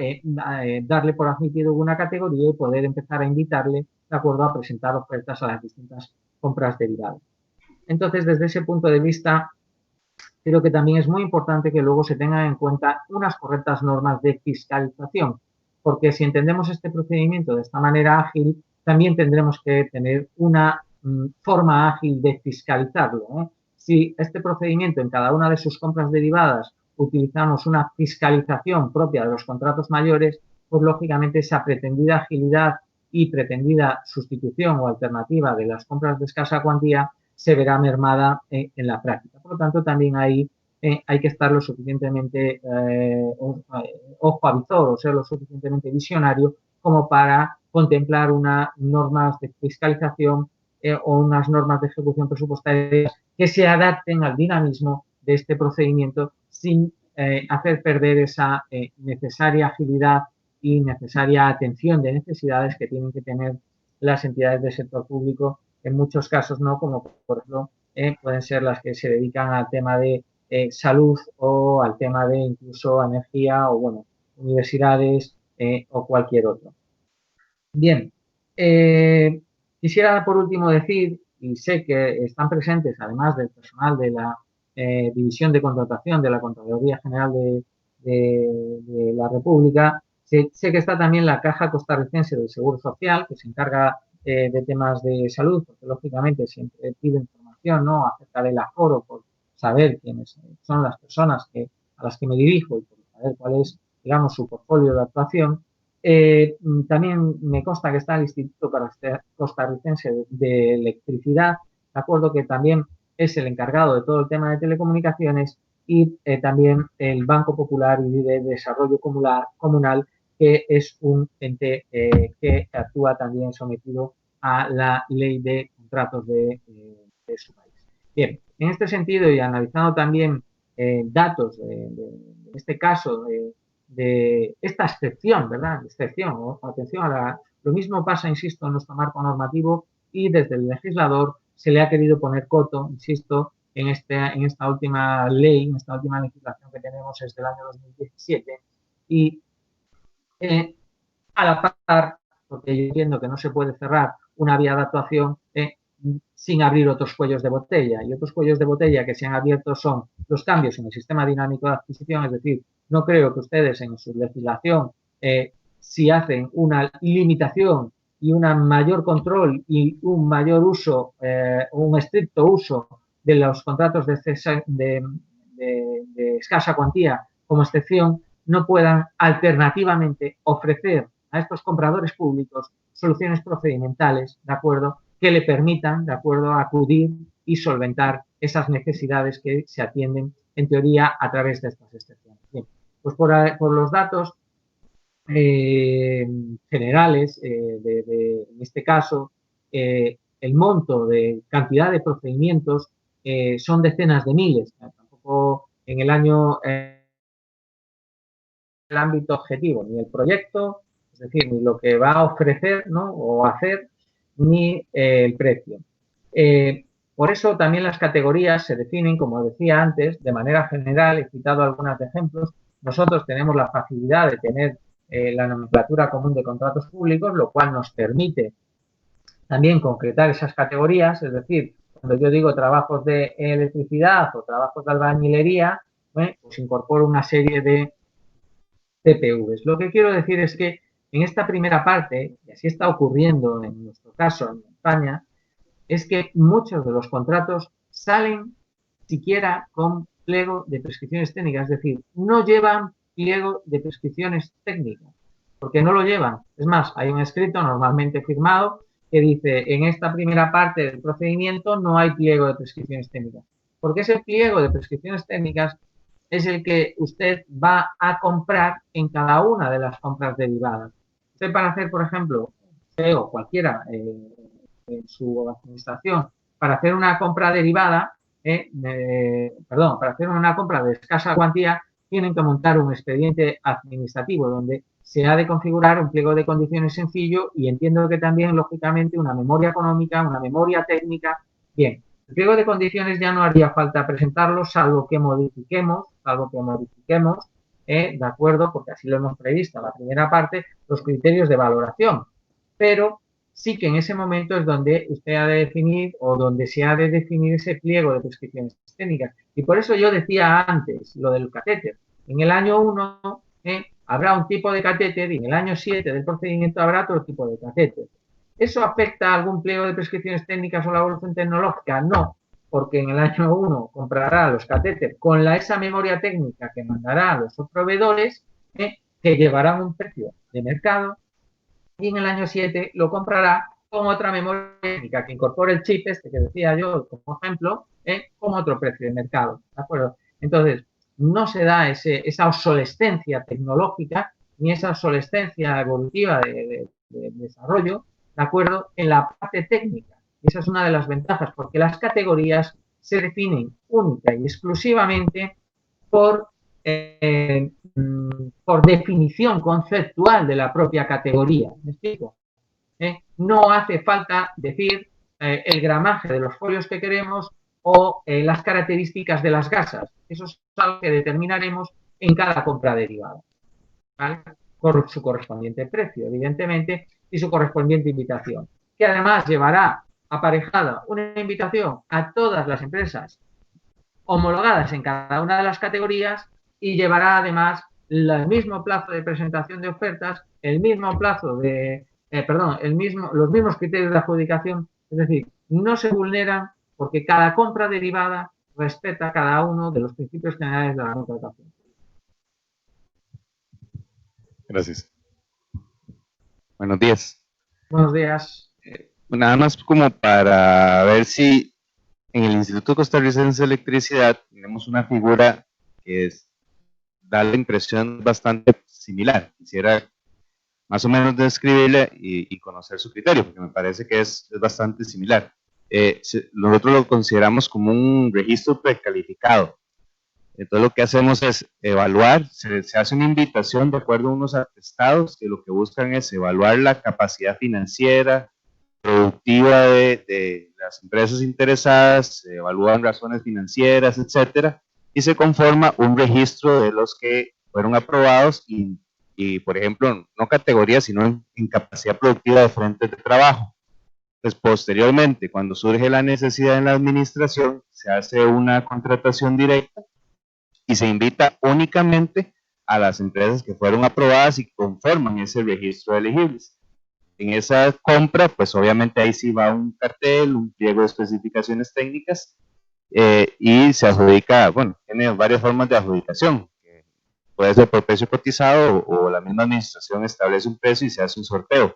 [SPEAKER 1] darle por admitido una categoría y poder empezar a invitarle, ¿de acuerdo?, a presentar ofertas a las distintas compras derivadas. Entonces, desde ese punto de vista, creo que también es muy importante que luego se tengan en cuenta unas correctas normas de fiscalización, porque si entendemos este procedimiento de esta manera ágil, también tendremos que tener una forma ágil de fiscalizarlo, ¿eh? Si este procedimiento en cada una de sus compras derivadas utilizamos una fiscalización propia de los contratos mayores, pues lógicamente esa pretendida agilidad y pretendida sustitución o alternativa de las compras de escasa cuantía se verá mermada en la práctica. Por lo tanto, también ahí hay que estar lo suficientemente ojo a visor o ser lo suficientemente visionario como para contemplar unas normas de fiscalización o unas normas de ejecución presupuestaria que se adapten al dinamismo de este procedimiento sin hacer perder esa necesaria agilidad y necesaria atención de necesidades que tienen que tener las entidades del sector público, en muchos casos no, como por ejemplo pueden ser las que se dedican al tema de salud o al tema de incluso energía o, bueno, universidades o cualquier otro. Bien, quisiera por último decir, y sé que están presentes, además del personal de la División de Contratación de la Contraloría General de la República, sé que está también la Caja Costarricense del Seguro Social, que se encarga de temas de salud, porque lógicamente siempre pido información, ¿no?, acerca del aforo, por saber quiénes son las personas a las que me dirijo y por saber cuál es, digamos, su portfolio de actuación. También me consta que está el Instituto Costarricense de Electricidad, de acuerdo, que también es el encargado de todo el tema de telecomunicaciones, y también el Banco Popular y de Desarrollo Comunal, que es un ente que actúa también sometido a la ley de contratos de su país. Bien, en este sentido y analizando también datos de este caso, de esta excepción, ¿verdad? Excepción, o atención lo mismo pasa, insisto, en nuestro marco normativo, y desde el legislador se le ha querido poner coto, insisto, en esta última ley, en esta última legislación que tenemos es del año 2017, y a la par, porque yo entiendo que no se puede cerrar una vía de actuación sin abrir otros cuellos de botella. Y otros cuellos de botella que se han abierto son los cambios en el sistema dinámico de adquisición, es decir, no creo que ustedes en su legislación, si hacen una limitación y un mayor control y un mayor uso, un estricto uso de los contratos de escasa cuantía como excepción, no puedan alternativamente ofrecer a estos compradores públicos soluciones procedimentales, ¿de acuerdo?, que le permitan, ¿de acuerdo?, acudir y solventar esas necesidades que se atienden, en teoría, a través de estas excepciones. Bien, pues por los datos generales, en este caso, el monto de cantidad de procedimientos son decenas de miles. Tampoco en el año el ámbito objetivo, ni el proyecto, es decir, ni lo que va a ofrecer, ¿no?, o hacer, ni el precio. Por eso también las categorías se definen, como decía antes, de manera general. He citado algunos ejemplos. Nosotros tenemos la facilidad de tener la nomenclatura común de contratos públicos, lo cual nos permite también concretar esas categorías. Es decir, cuando yo digo trabajos de electricidad o trabajos de albañilería, pues incorporo una serie de TPVs. Lo que quiero decir es que en esta primera parte, y así está ocurriendo en nuestro caso en España, es que muchos de los contratos salen siquiera con pliego de prescripciones técnicas, es decir, no llevan pliego de prescripciones técnicas, porque no lo llevan. Es más, hay un escrito normalmente firmado que dice, en esta primera parte del procedimiento no hay pliego de prescripciones técnicas. Porque ese pliego de prescripciones técnicas es el que usted va a comprar en cada una de las compras derivadas. Usted para hacer, por ejemplo, usted o cualquiera en su administración, para hacer una compra derivada, para hacer una compra de escasa cuantía, tienen que montar un expediente administrativo donde se ha de configurar un pliego de condiciones sencillo y entiendo que también, lógicamente, una memoria económica, una memoria técnica. Bien, el pliego de condiciones ya no haría falta presentarlo, salvo que modifiquemos, ¿de acuerdo? Porque así lo hemos previsto en la primera parte, los criterios de valoración. Pero sí que en ese momento es donde usted ha de definir o donde se ha de definir ese pliego de prescripciones técnicas. Y por eso yo decía antes lo del catéter. En el año 1 habrá un tipo de catéter y en el año 7 del procedimiento habrá otro tipo de catéter. ¿Eso afecta a algún pliego de prescripciones técnicas o la evolución tecnológica? No, porque en el año 1 comprará los catéteres con esa memoria técnica que mandará a los proveedores, que llevarán un precio de mercado, y en el año 7 lo comprará con otra memoria técnica que incorpore el chip este que decía yo como ejemplo, con otro precio de mercado, ¿de acuerdo? Entonces, no se da esa obsolescencia tecnológica ni esa obsolescencia evolutiva de desarrollo, ¿de acuerdo? En la parte técnica. Esa es una de las ventajas, porque las categorías se definen única y exclusivamente por definición conceptual de la propia categoría. ¿Me explico? No hace falta decir el gramaje de los folios que queremos o las características de las gasas. Eso es algo que determinaremos en cada compra derivada, ¿vale? Por su correspondiente precio, evidentemente, y su correspondiente invitación, que además llevará aparejada una invitación a todas las empresas homologadas en cada una de las categorías y llevará además el mismo plazo de presentación de ofertas, el mismo plazo de, los mismos criterios de adjudicación, es decir, no se vulneran porque cada compra derivada respeta cada uno de los principios generales de la contratación.
[SPEAKER 2] Gracias. Buenos días.
[SPEAKER 1] Buenos días.
[SPEAKER 2] Nada más como para ver si en el Instituto Costarricense de Electricidad tenemos una figura que da la impresión bastante similar. Quisiera más o menos describirla y conocer su criterio, porque me parece que es bastante similar. Nosotros lo consideramos como un registro precalificado. Entonces lo que hacemos es evaluar, se hace una invitación de acuerdo a unos atestados que lo que buscan es evaluar la capacidad financiera, productiva de las empresas interesadas, se evalúan razones financieras, etcétera, y se conforma un registro de los que fueron aprobados y por ejemplo, no categorías, sino en capacidad productiva de frentes de trabajo. Pues posteriormente, cuando surge la necesidad en la administración, se hace una contratación directa y se invita únicamente a las empresas que fueron aprobadas y conforman ese registro de elegibles. En esa compra, pues obviamente ahí sí va un cartel, un pliego de especificaciones técnicas y se adjudica, bueno, tiene varias formas de adjudicación. Puede ser por precio cotizado o la misma administración establece un precio y se hace un sorteo.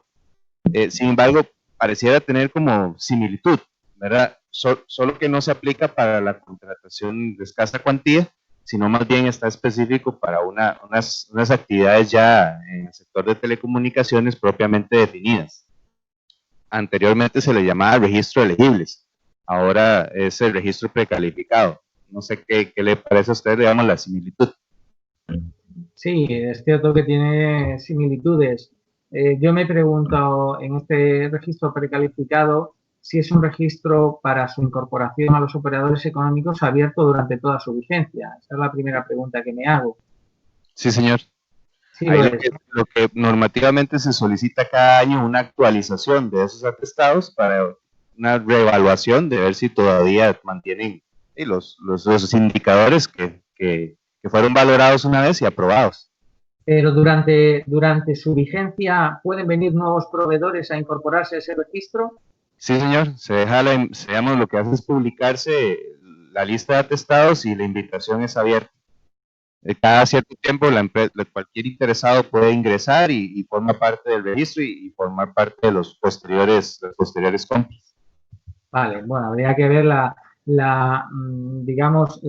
[SPEAKER 2] Sin embargo, pareciera tener como similitud, ¿verdad? Solo que no se aplica para la contratación de escasa cuantía, sino más bien está específico para unas actividades ya en el sector de telecomunicaciones propiamente definidas. Anteriormente se le llamaba registro de elegibles, ahora es el registro precalificado. No sé qué le parece a usted, digamos, la similitud.
[SPEAKER 1] Sí, es cierto que tiene similitudes. Yo me he preguntado en este registro precalificado si es un registro para su incorporación a los operadores económicos abierto durante toda su vigencia. Esa es la primera pregunta que me hago.
[SPEAKER 2] Sí, señor.
[SPEAKER 1] Sí,
[SPEAKER 2] Ahí lo que normativamente se solicita cada año una actualización de esos atestados para una reevaluación de ver si todavía mantienen los indicadores que fueron valorados una vez y aprobados.
[SPEAKER 1] Pero durante su vigencia, ¿pueden venir nuevos proveedores a incorporarse a ese registro?
[SPEAKER 2] Sí, señor. Digamos, lo que hace es publicarse la lista de atestados y la invitación es abierta.
[SPEAKER 3] Cada cierto tiempo cualquier interesado puede ingresar y forma parte del registro y formar parte de las posteriores compras.
[SPEAKER 1] Vale, bueno, habría que ver digamos,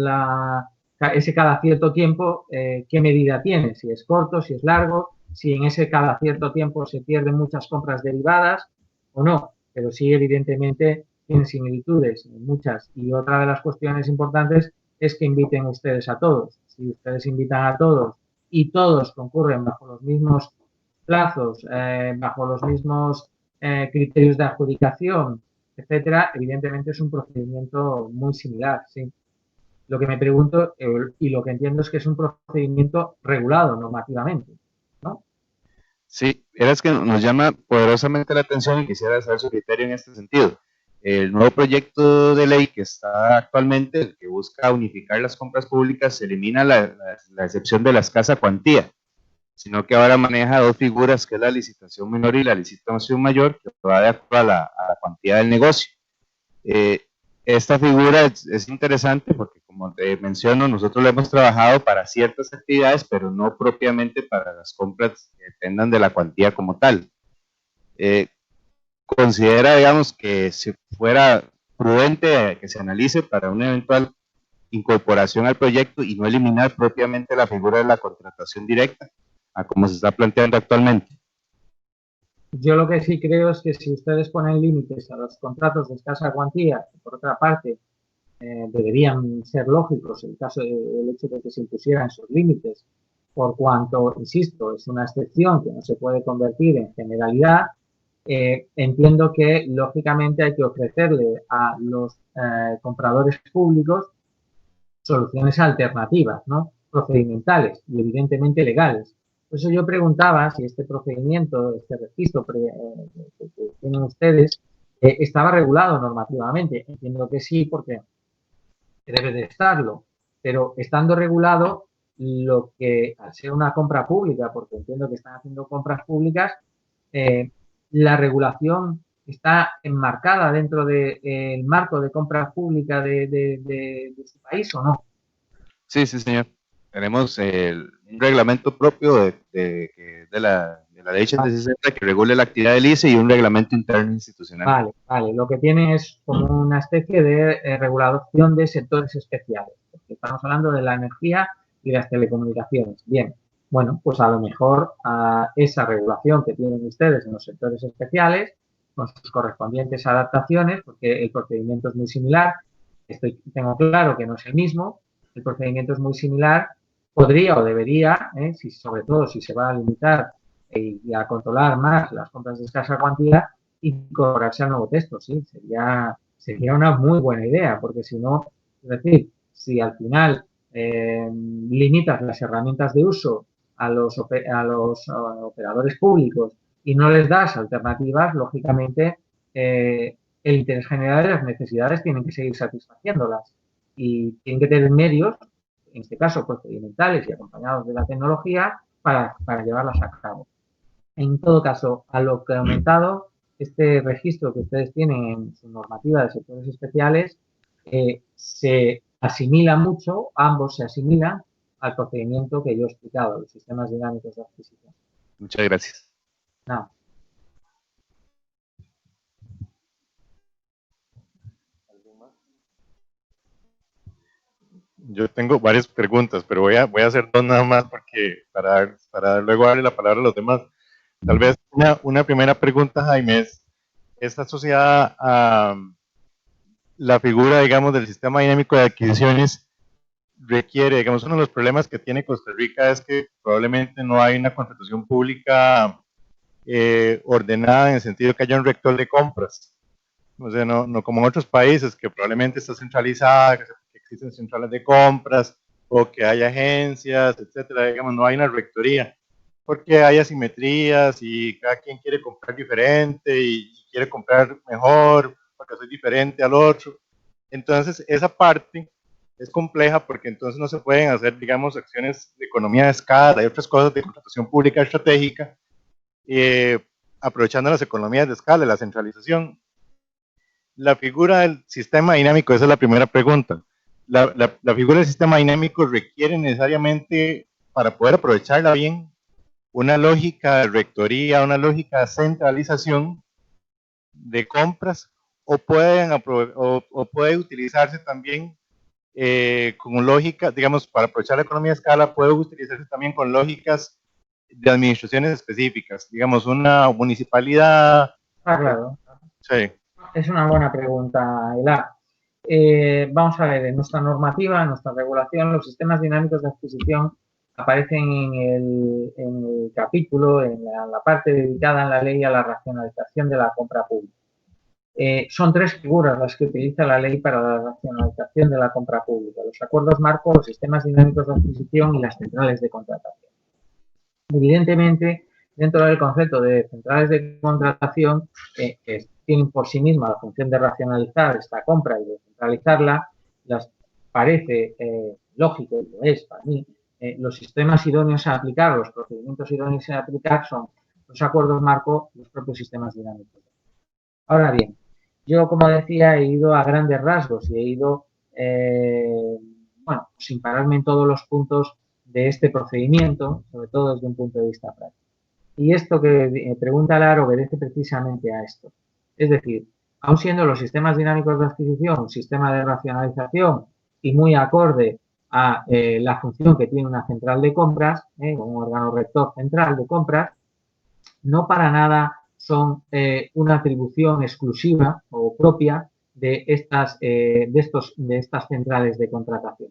[SPEAKER 1] ese cada cierto tiempo, qué medida tiene, si es corto, si es largo, si en ese cada cierto tiempo se pierden muchas compras derivadas o no, pero sí, evidentemente, tiene similitudes, muchas. Y otra de las cuestiones importantes es que inviten ustedes a todos. Si ustedes invitan a todos y todos concurren bajo los mismos plazos, bajo los mismos criterios de adjudicación, etcétera, evidentemente es un procedimiento muy similar, sí. Lo que me pregunto y lo que entiendo es que es un procedimiento regulado normativamente, ¿no?
[SPEAKER 3] Sí, es que nos llama poderosamente la atención y quisiera saber su criterio en este sentido. El nuevo proyecto de ley que está actualmente, el que busca unificar las compras públicas, elimina la excepción de la escasa cuantía, sino que ahora maneja dos figuras, que es la licitación menor y la licitación mayor, que va de acuerdo a la cuantía del negocio. Esta figura es interesante porque, como te menciono, nosotros lo hemos trabajado para ciertas actividades, pero no propiamente para las compras que dependan de la cuantía como tal. Considera, digamos, que si fuera prudente que se analice para una eventual incorporación al proyecto y no eliminar propiamente la figura de la contratación directa, a como se está planteando actualmente.
[SPEAKER 1] Yo lo que sí creo es que si ustedes ponen límites a los contratos de escasa cuantía, por otra parte, deberían ser lógicos el hecho de que se impusieran esos límites, por cuanto, insisto, es una excepción que no se puede convertir en generalidad. Entiendo que lógicamente hay que ofrecerle a los compradores públicos soluciones alternativas, ¿no? Procedimentales y evidentemente legales. Por eso yo preguntaba si este procedimiento, este registro que tienen ustedes, estaba regulado normativamente. Entiendo que sí, porque debe de estarlo, pero estando regulado, lo que al ser una compra pública, porque entiendo que están haciendo compras públicas, la regulación está enmarcada dentro del marco de compra pública de su país o no.
[SPEAKER 3] Sí, sí, señor. Tenemos un reglamento propio de la ley 860 que regule la actividad del ICE y un reglamento interno institucional.
[SPEAKER 1] Vale, vale. Lo que tienen es como una especie de regulación de sectores especiales. Porque estamos hablando de la energía y las telecomunicaciones. Bien, bueno, pues a lo mejor esa regulación que tienen ustedes en los sectores especiales, con sus correspondientes adaptaciones, porque el procedimiento es muy similar, tengo claro que no es el mismo, el procedimiento es muy similar, podría o debería, sobre todo si se va a limitar y a controlar más las compras de escasa cuantía, incorporarse al nuevo texto, sí, sería una muy buena idea, porque si no, es decir, si al final limitas las herramientas de uso a los operadores públicos y no les das alternativas, lógicamente el interés general y las necesidades tienen que seguir satisfaciéndolas y tienen que tener medios, en este caso procedimentales y acompañados de la tecnología, para llevarlas a cabo. En todo caso, a lo que he aumentado, este registro que ustedes tienen en su normativa de sectores especiales se asimila mucho, ambos se asimilan al procedimiento que yo he explicado, los sistemas dinámicos de adquisición.
[SPEAKER 3] Muchas gracias.
[SPEAKER 1] No.
[SPEAKER 2] Yo tengo varias preguntas, pero voy a hacer dos nada más porque para luego darle la palabra a los demás. Tal vez una primera pregunta, Jaime, está asociada a la figura, digamos, del sistema dinámico de adquisiciones. Requiere, digamos, uno de los problemas que tiene Costa Rica es que probablemente no hay una contratación pública ordenada en el sentido que haya un rector de compras. O sea, no como en otros países que probablemente está centralizada, que existen centrales de compras o que hay agencias, etcétera. Digamos, no hay una rectoría porque hay asimetrías y cada quien quiere comprar diferente y quiere comprar mejor porque soy diferente al otro. Entonces, esa parte es compleja porque entonces no se pueden hacer, digamos, acciones de economía de escala y otras cosas de contratación pública estratégica, aprovechando las economías de escala y la centralización. La figura del sistema dinámico, esa es la primera pregunta. la figura del sistema dinámico requiere necesariamente, para poder aprovecharla bien, una lógica de rectoría, una lógica de centralización de compras, o puede utilizarse también con lógica, digamos, para aprovechar la economía de escala, puede utilizarse también con lógicas de administraciones específicas, digamos, una municipalidad.
[SPEAKER 1] Claro.
[SPEAKER 2] Sí.
[SPEAKER 1] Es una buena pregunta, Elar. Vamos a ver, en nuestra normativa, en nuestra regulación, los sistemas dinámicos de adquisición aparecen en el capítulo, en la parte dedicada en la ley a la racionalización de la compra pública. Son tres figuras las que utiliza la ley para la racionalización de la compra pública: los acuerdos marco, los sistemas dinámicos de adquisición y las centrales de contratación. Evidentemente, dentro del concepto de centrales de contratación, que tienen por sí misma la función de racionalizar esta compra y de centralizarla, las parece lógico, y lo es para mí, los sistemas idóneos a aplicar, los procedimientos idóneos a aplicar son los acuerdos marco y los propios sistemas dinámicos. Ahora bien, yo, como decía, he ido a grandes rasgos y he ido, bueno, sin pararme en todos los puntos de este procedimiento, sobre todo desde un punto de vista práctico. Y esto que pregunta Lar obedece precisamente a esto. Es decir, aun siendo los sistemas dinámicos de adquisición un sistema de racionalización y muy acorde a la función que tiene una central de compras, un órgano rector central de compras, no para nada son una atribución exclusiva o propia de estas centrales de contratación.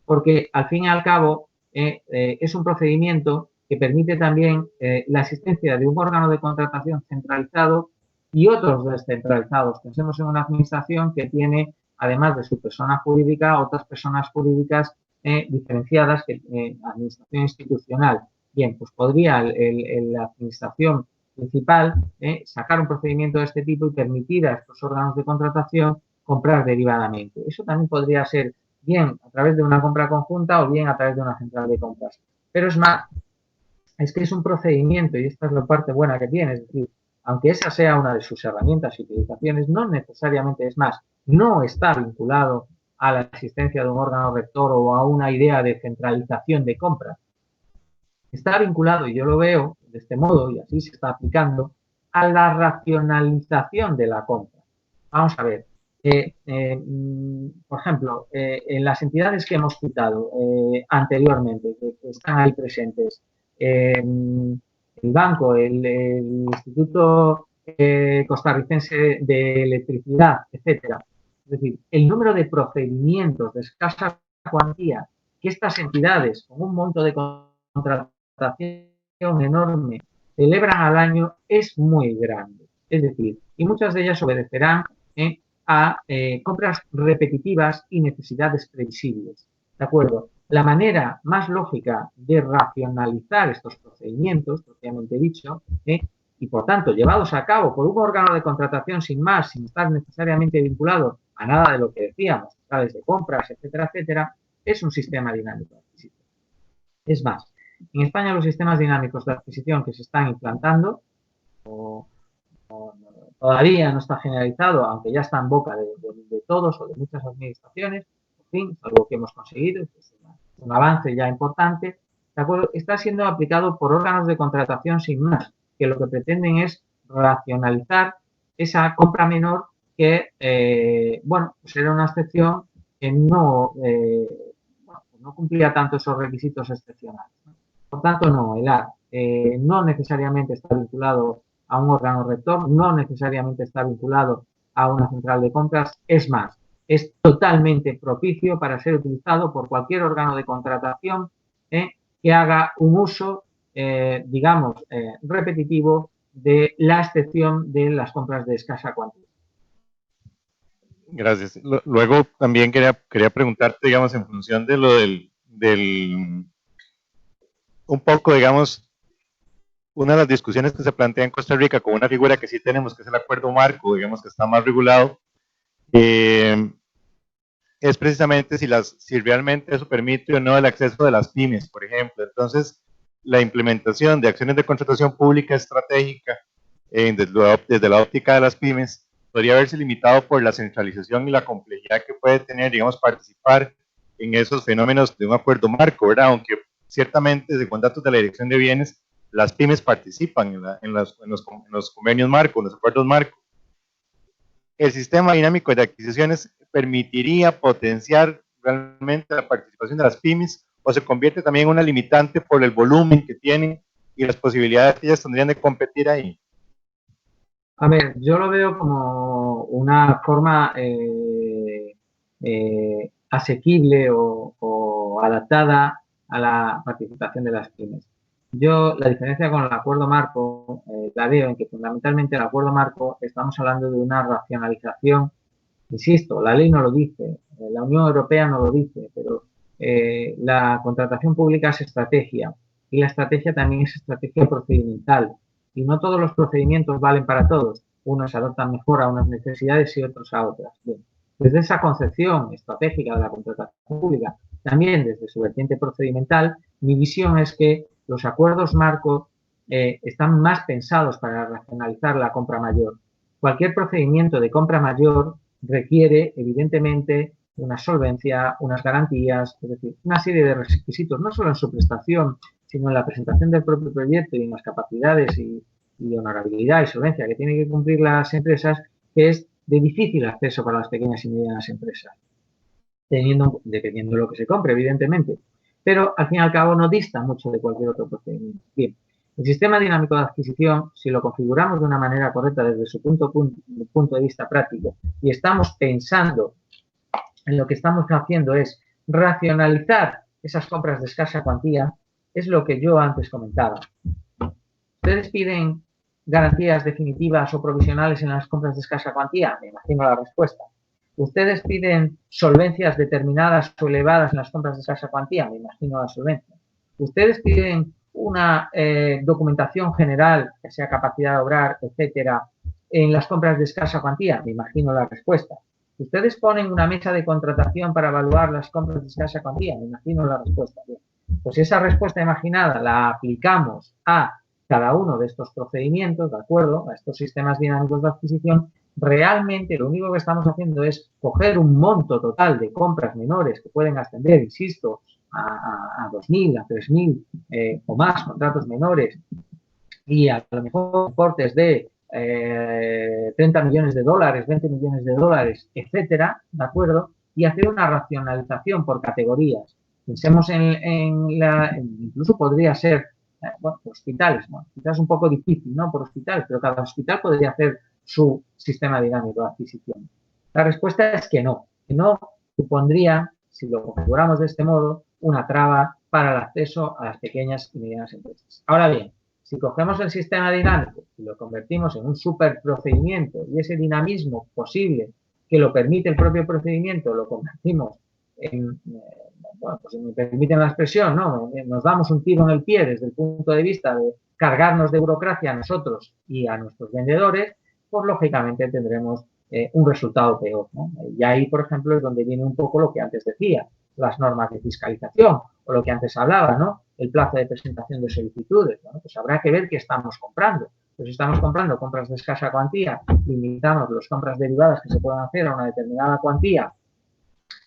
[SPEAKER 1] Porque, al fin y al cabo, es un procedimiento que permite también la existencia de un órgano de contratación centralizado y otros descentralizados. Pensemos en una administración que tiene, además de su persona jurídica, otras personas jurídicas diferenciadas, administración institucional. Bien, pues podría la administración principal sacar un procedimiento de este tipo y permitir a estos órganos de contratación comprar derivadamente. Eso también podría ser bien a través de una compra conjunta o bien a través de una central de compras. Pero es más, es que es un procedimiento, y esta es la parte buena que tiene, es decir, aunque esa sea una de sus herramientas y utilizaciones, no necesariamente, es más, no está vinculado a la existencia de un órgano rector o a una idea de centralización de compras. Está vinculado, y yo lo veo de este modo, y así se está aplicando, a la racionalización de la compra. Vamos a ver, por ejemplo, en las entidades que hemos citado anteriormente, que están ahí presentes, el banco, el Instituto Costarricense de Electricidad, etcétera. Es decir, el número de procedimientos de escasa cuantía que estas entidades, con un monto de contratación enorme, celebran al año es muy grande. Es decir, y muchas de ellas obedecerán a compras repetitivas y necesidades previsibles. ¿De acuerdo? La manera más lógica de racionalizar estos procedimientos, propiamente dicho, y por tanto llevados a cabo por un órgano de contratación sin más, sin estar necesariamente vinculado a nada de lo que decíamos, centrales de compras, etcétera, etcétera, es un sistema dinámico de adquisición. Es más, en España los sistemas dinámicos de adquisición que se están implantando todavía no está generalizado, aunque ya está en boca de todos o de muchas administraciones, en fin, algo que hemos conseguido, es un avance ya importante, ¿de acuerdo? Está siendo aplicado por órganos de contratación sin más, que lo que pretenden es racionalizar esa compra menor que, bueno, pues era una excepción que no cumplía tanto esos requisitos excepcionales. Por tanto, no, no necesariamente está vinculado a un órgano rector, no necesariamente está vinculado a una central de compras, es más, es totalmente propicio para ser utilizado por cualquier órgano de contratación que haga un uso, digamos, repetitivo de la excepción de las compras de escasa cuantía.
[SPEAKER 2] Gracias. Luego también quería preguntarte, digamos, en función de lo un poco, digamos, una de las discusiones que se plantea en Costa Rica con una figura que sí tenemos, que es el acuerdo marco, digamos que está más regulado, es precisamente si realmente eso permite o no el acceso de las pymes, por ejemplo. Entonces, la implementación de acciones de contratación pública estratégica desde la óptica de las pymes, podría verse limitado por la centralización y la complejidad que puede tener, digamos, participar en esos fenómenos de un acuerdo marco, ¿verdad? Aunque ciertamente, según datos de la Dirección de Bienes, las pymes participan en los convenios marco, en los acuerdos marco. El sistema dinámico de adquisiciones permitiría potenciar realmente la participación de las pymes, o se convierte también en una limitante por el volumen que tienen y las posibilidades que ellas tendrían de competir ahí.
[SPEAKER 1] A ver, yo lo veo como una forma asequible o adaptada a la participación de las pymes. Yo la diferencia con el acuerdo marco la veo en que fundamentalmente el acuerdo marco estamos hablando de una racionalización. Insisto, la ley no lo dice, la Unión Europea no lo dice, pero la contratación pública es estrategia y la estrategia también es estrategia procedimental y no todos los procedimientos valen para todos. Unos se adaptan mejor a unas necesidades y otros a otras. Bien, desde esa concepción estratégica de la contratación pública, también desde su vertiente procedimental, mi visión es que los acuerdos marco están más pensados para racionalizar la compra mayor. Cualquier procedimiento de compra mayor requiere, evidentemente, una solvencia, unas garantías, es decir, una serie de requisitos, no solo en su prestación, sino en la presentación del propio proyecto y en las capacidades y honorabilidad y solvencia que tienen que cumplir las empresas, que es de difícil acceso para las pequeñas y medianas empresas, dependiendo de lo que se compre, evidentemente. Pero, al fin y al cabo, no dista mucho de cualquier otro procedimiento. Bien, el sistema dinámico de adquisición, si lo configuramos de una manera correcta desde su punto de vista práctico y estamos pensando en lo que estamos haciendo es racionalizar esas compras de escasa cuantía, es lo que yo antes comentaba. ¿Ustedes piden garantías definitivas o provisionales en las compras de escasa cuantía? Me imagino la respuesta. ¿Ustedes piden solvencias determinadas o elevadas en las compras de escasa cuantía? Me imagino la solvencia. ¿Ustedes piden una documentación general, que sea capacidad de obrar, etcétera, en las compras de escasa cuantía? Me imagino la respuesta. ¿Ustedes ponen una mesa de contratación para evaluar las compras de escasa cuantía? Me imagino la respuesta. Bien. Pues esa respuesta imaginada la aplicamos a cada uno de estos procedimientos, ¿de acuerdo?, a estos sistemas dinámicos de adquisición. Realmente lo único que estamos haciendo es coger un monto total de compras menores que pueden ascender, insisto, a 2.000, a 3.000 o más contratos menores y a lo mejor importes de 30 millones de dólares, 20 millones de dólares, etcétera, ¿de acuerdo? Y hacer una racionalización por categorías. Pensemos incluso podría ser, bueno, hospitales, bueno, quizás es un poco difícil, ¿no?, por hospitales, pero cada hospital podría hacer su sistema dinámico de adquisición. La respuesta es que no supondría, si lo configuramos de este modo, una traba para el acceso a las pequeñas y medianas empresas. Ahora bien, si cogemos el sistema dinámico y lo convertimos en un superprocedimiento y ese dinamismo posible que lo permite el propio procedimiento lo convertimos en, bueno, pues si me permiten la expresión, ¿no?, nos damos un tiro en el pie desde el punto de vista de cargarnos de burocracia a nosotros y a nuestros vendedores, pues lógicamente tendremos un resultado peor, ¿no? Y ahí, por ejemplo, es donde viene un poco lo que antes decía, las normas de fiscalización o lo que antes hablaba, ¿no?, el plazo de presentación de solicitudes. Bueno, pues habrá que ver qué estamos comprando. Pues si estamos comprando compras de escasa cuantía, limitamos las compras derivadas que se puedan hacer a una determinada cuantía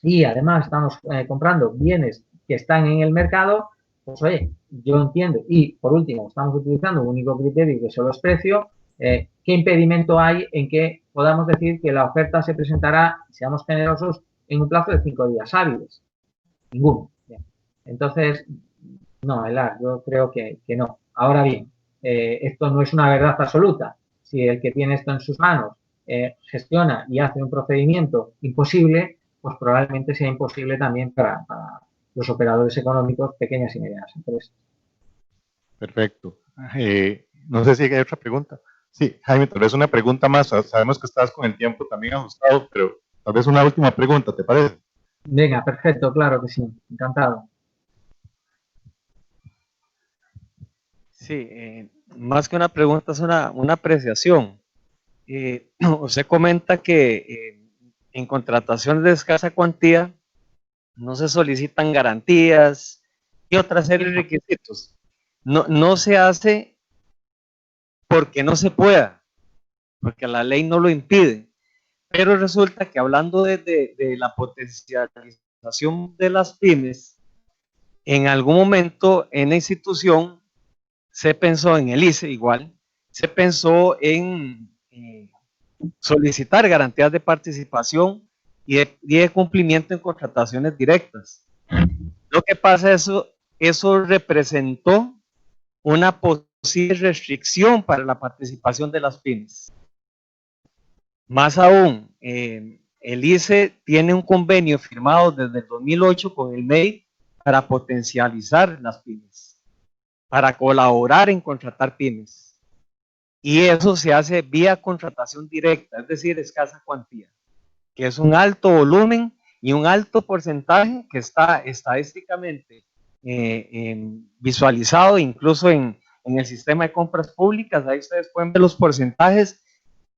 [SPEAKER 1] y además estamos comprando bienes que están en el mercado, pues oye, yo entiendo. Y por último, estamos utilizando un único criterio que solo es precio. ¿Qué impedimento hay en que podamos decir que la oferta se presentará, seamos generosos, en un plazo de 5 días hábiles? Ninguno. Bien. Entonces, no, Elar, yo creo que no. Ahora bien, esto no es una verdad absoluta. Si el que tiene esto en sus manos gestiona y hace un procedimiento imposible, pues probablemente sea imposible también para los operadores económicos, pequeñas y medianas empresas.
[SPEAKER 2] Perfecto. No sé si hay otra pregunta. Sí, Jaime, tal vez una pregunta más. Sabemos que estás con el tiempo también ajustado, pero tal vez una última pregunta, ¿te parece?
[SPEAKER 1] Venga, perfecto, claro que sí. Encantado.
[SPEAKER 4] Sí, más que una pregunta es una apreciación. Usted comenta que en contrataciones de escasa cuantía no se solicitan garantías y otra serie de requisitos. No se hace porque no se pueda, porque la ley no lo impide, Pero resulta que hablando de la potencialización de las pymes, en algún momento en la institución se pensó, en el ICE igual, se pensó en solicitar garantías de participación y de cumplimiento en contrataciones directas. Lo que pasa es eso representó una posible restricción para la participación de las pymes. Más aún, el ICE tiene un convenio firmado desde el 2008 con el MEI para potencializar las pymes, para colaborar en contratar pymes. Y eso se hace vía contratación directa, es decir, escasa cuantía, que es un alto volumen y un alto porcentaje que está estadísticamente visualizado incluso en el sistema de compras públicas. Ahí ustedes pueden ver los porcentajes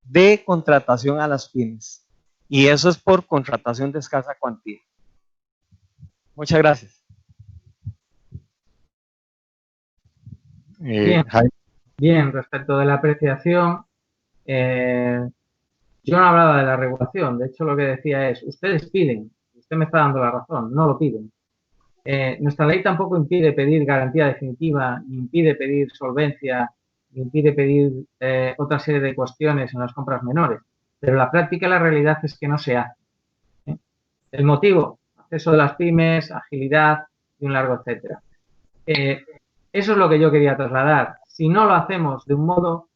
[SPEAKER 4] de contratación a las pymes. Y eso es por contratación de escasa cuantía. Muchas gracias.
[SPEAKER 1] Bien, respecto de la apreciación, yo no hablaba de la regulación, de hecho lo que decía es, ustedes piden, usted me está dando la razón, no lo piden. Nuestra ley tampoco impide pedir garantía definitiva, ni impide pedir solvencia, ni impide pedir otra serie de cuestiones en las compras menores, pero la práctica, la realidad es que no se hace. El motivo, acceso de las pymes, agilidad y un largo etcétera. Eso es lo que yo quería trasladar. Si no lo hacemos de un modo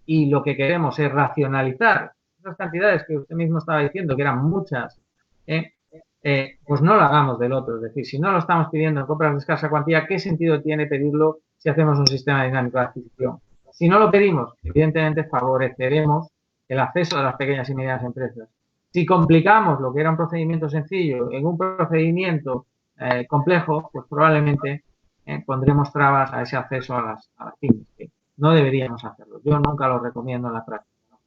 [SPEAKER 1] y lo que queremos es racionalizar esas cantidades que usted mismo estaba diciendo, que eran muchas, pues no lo hagamos del otro. Es decir, si no lo estamos pidiendo en compras de escasa cuantía, ¿qué sentido tiene pedirlo si hacemos un sistema dinámico de adquisición? Si no lo pedimos, evidentemente favoreceremos el acceso de las pequeñas y medianas empresas. Si complicamos lo que era un procedimiento sencillo en un procedimiento complejo, pues probablemente pondremos trabas a ese acceso a las pymes. No deberíamos hacerlo. Yo nunca lo recomiendo en la práctica.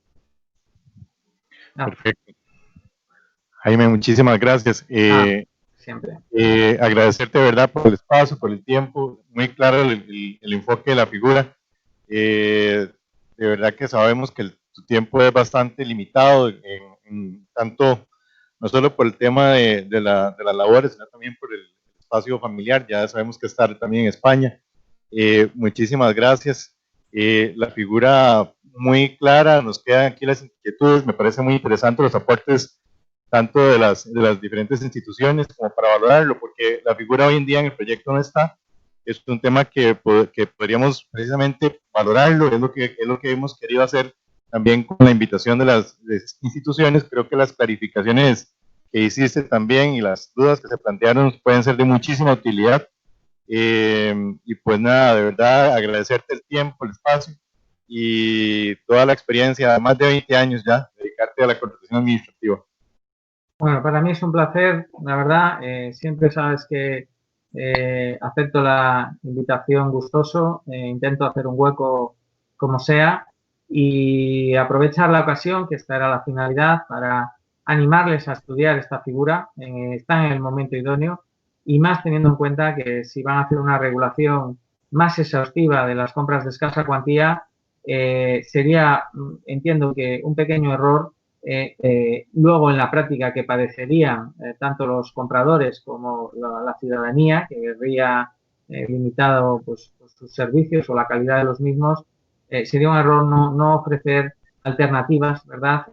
[SPEAKER 1] No.
[SPEAKER 2] Perfecto. Jaime, muchísimas gracias.
[SPEAKER 1] Siempre.
[SPEAKER 2] Agradecerte de verdad por el espacio, por el tiempo, muy claro el enfoque de la figura. De verdad que sabemos que tu tiempo es bastante limitado, en tanto, no solo por el tema de las labores, sino también por el espacio familiar. Ya sabemos que estar también en España. Muchísimas gracias. La figura muy clara, nos quedan aquí las inquietudes, me parece muy interesante los aportes tanto de las diferentes instituciones como para valorarlo, porque la figura hoy en día en el proyecto no está. Es un tema que podríamos precisamente valorarlo, es lo que hemos querido hacer también con la invitación de las instituciones. Creo que las clarificaciones que hiciste también y las dudas que se plantearon pueden ser de muchísima utilidad. Y pues nada, de verdad agradecerte el tiempo, el espacio y toda la experiencia, más de 20 años ya, dedicarte a la contratación administrativa.
[SPEAKER 1] Bueno, para mí es un placer, la verdad, siempre sabes que acepto la invitación gustoso, intento hacer un hueco como sea y aprovechar la ocasión, que esta era la finalidad, para animarles a estudiar esta figura, está en el momento idóneo y más teniendo en cuenta que si van a hacer una regulación más exhaustiva de las compras de escasa cuantía, sería, entiendo que un pequeño error luego en la práctica que padecerían tanto los compradores como la ciudadanía, que vería limitado pues, sus servicios o la calidad de los mismos, sería un error no ofrecer alternativas, ¿verdad?,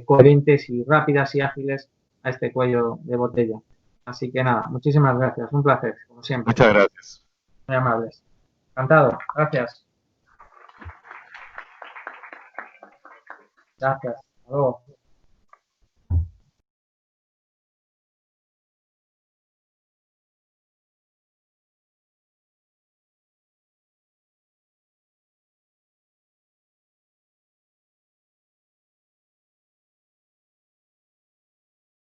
[SPEAKER 1] coherentes y rápidas y ágiles a este cuello de botella. Así que nada, muchísimas gracias, un placer, como siempre.
[SPEAKER 2] Muchas gracias.
[SPEAKER 1] Muy amables. Encantado, gracias. Gracias. Hasta luego.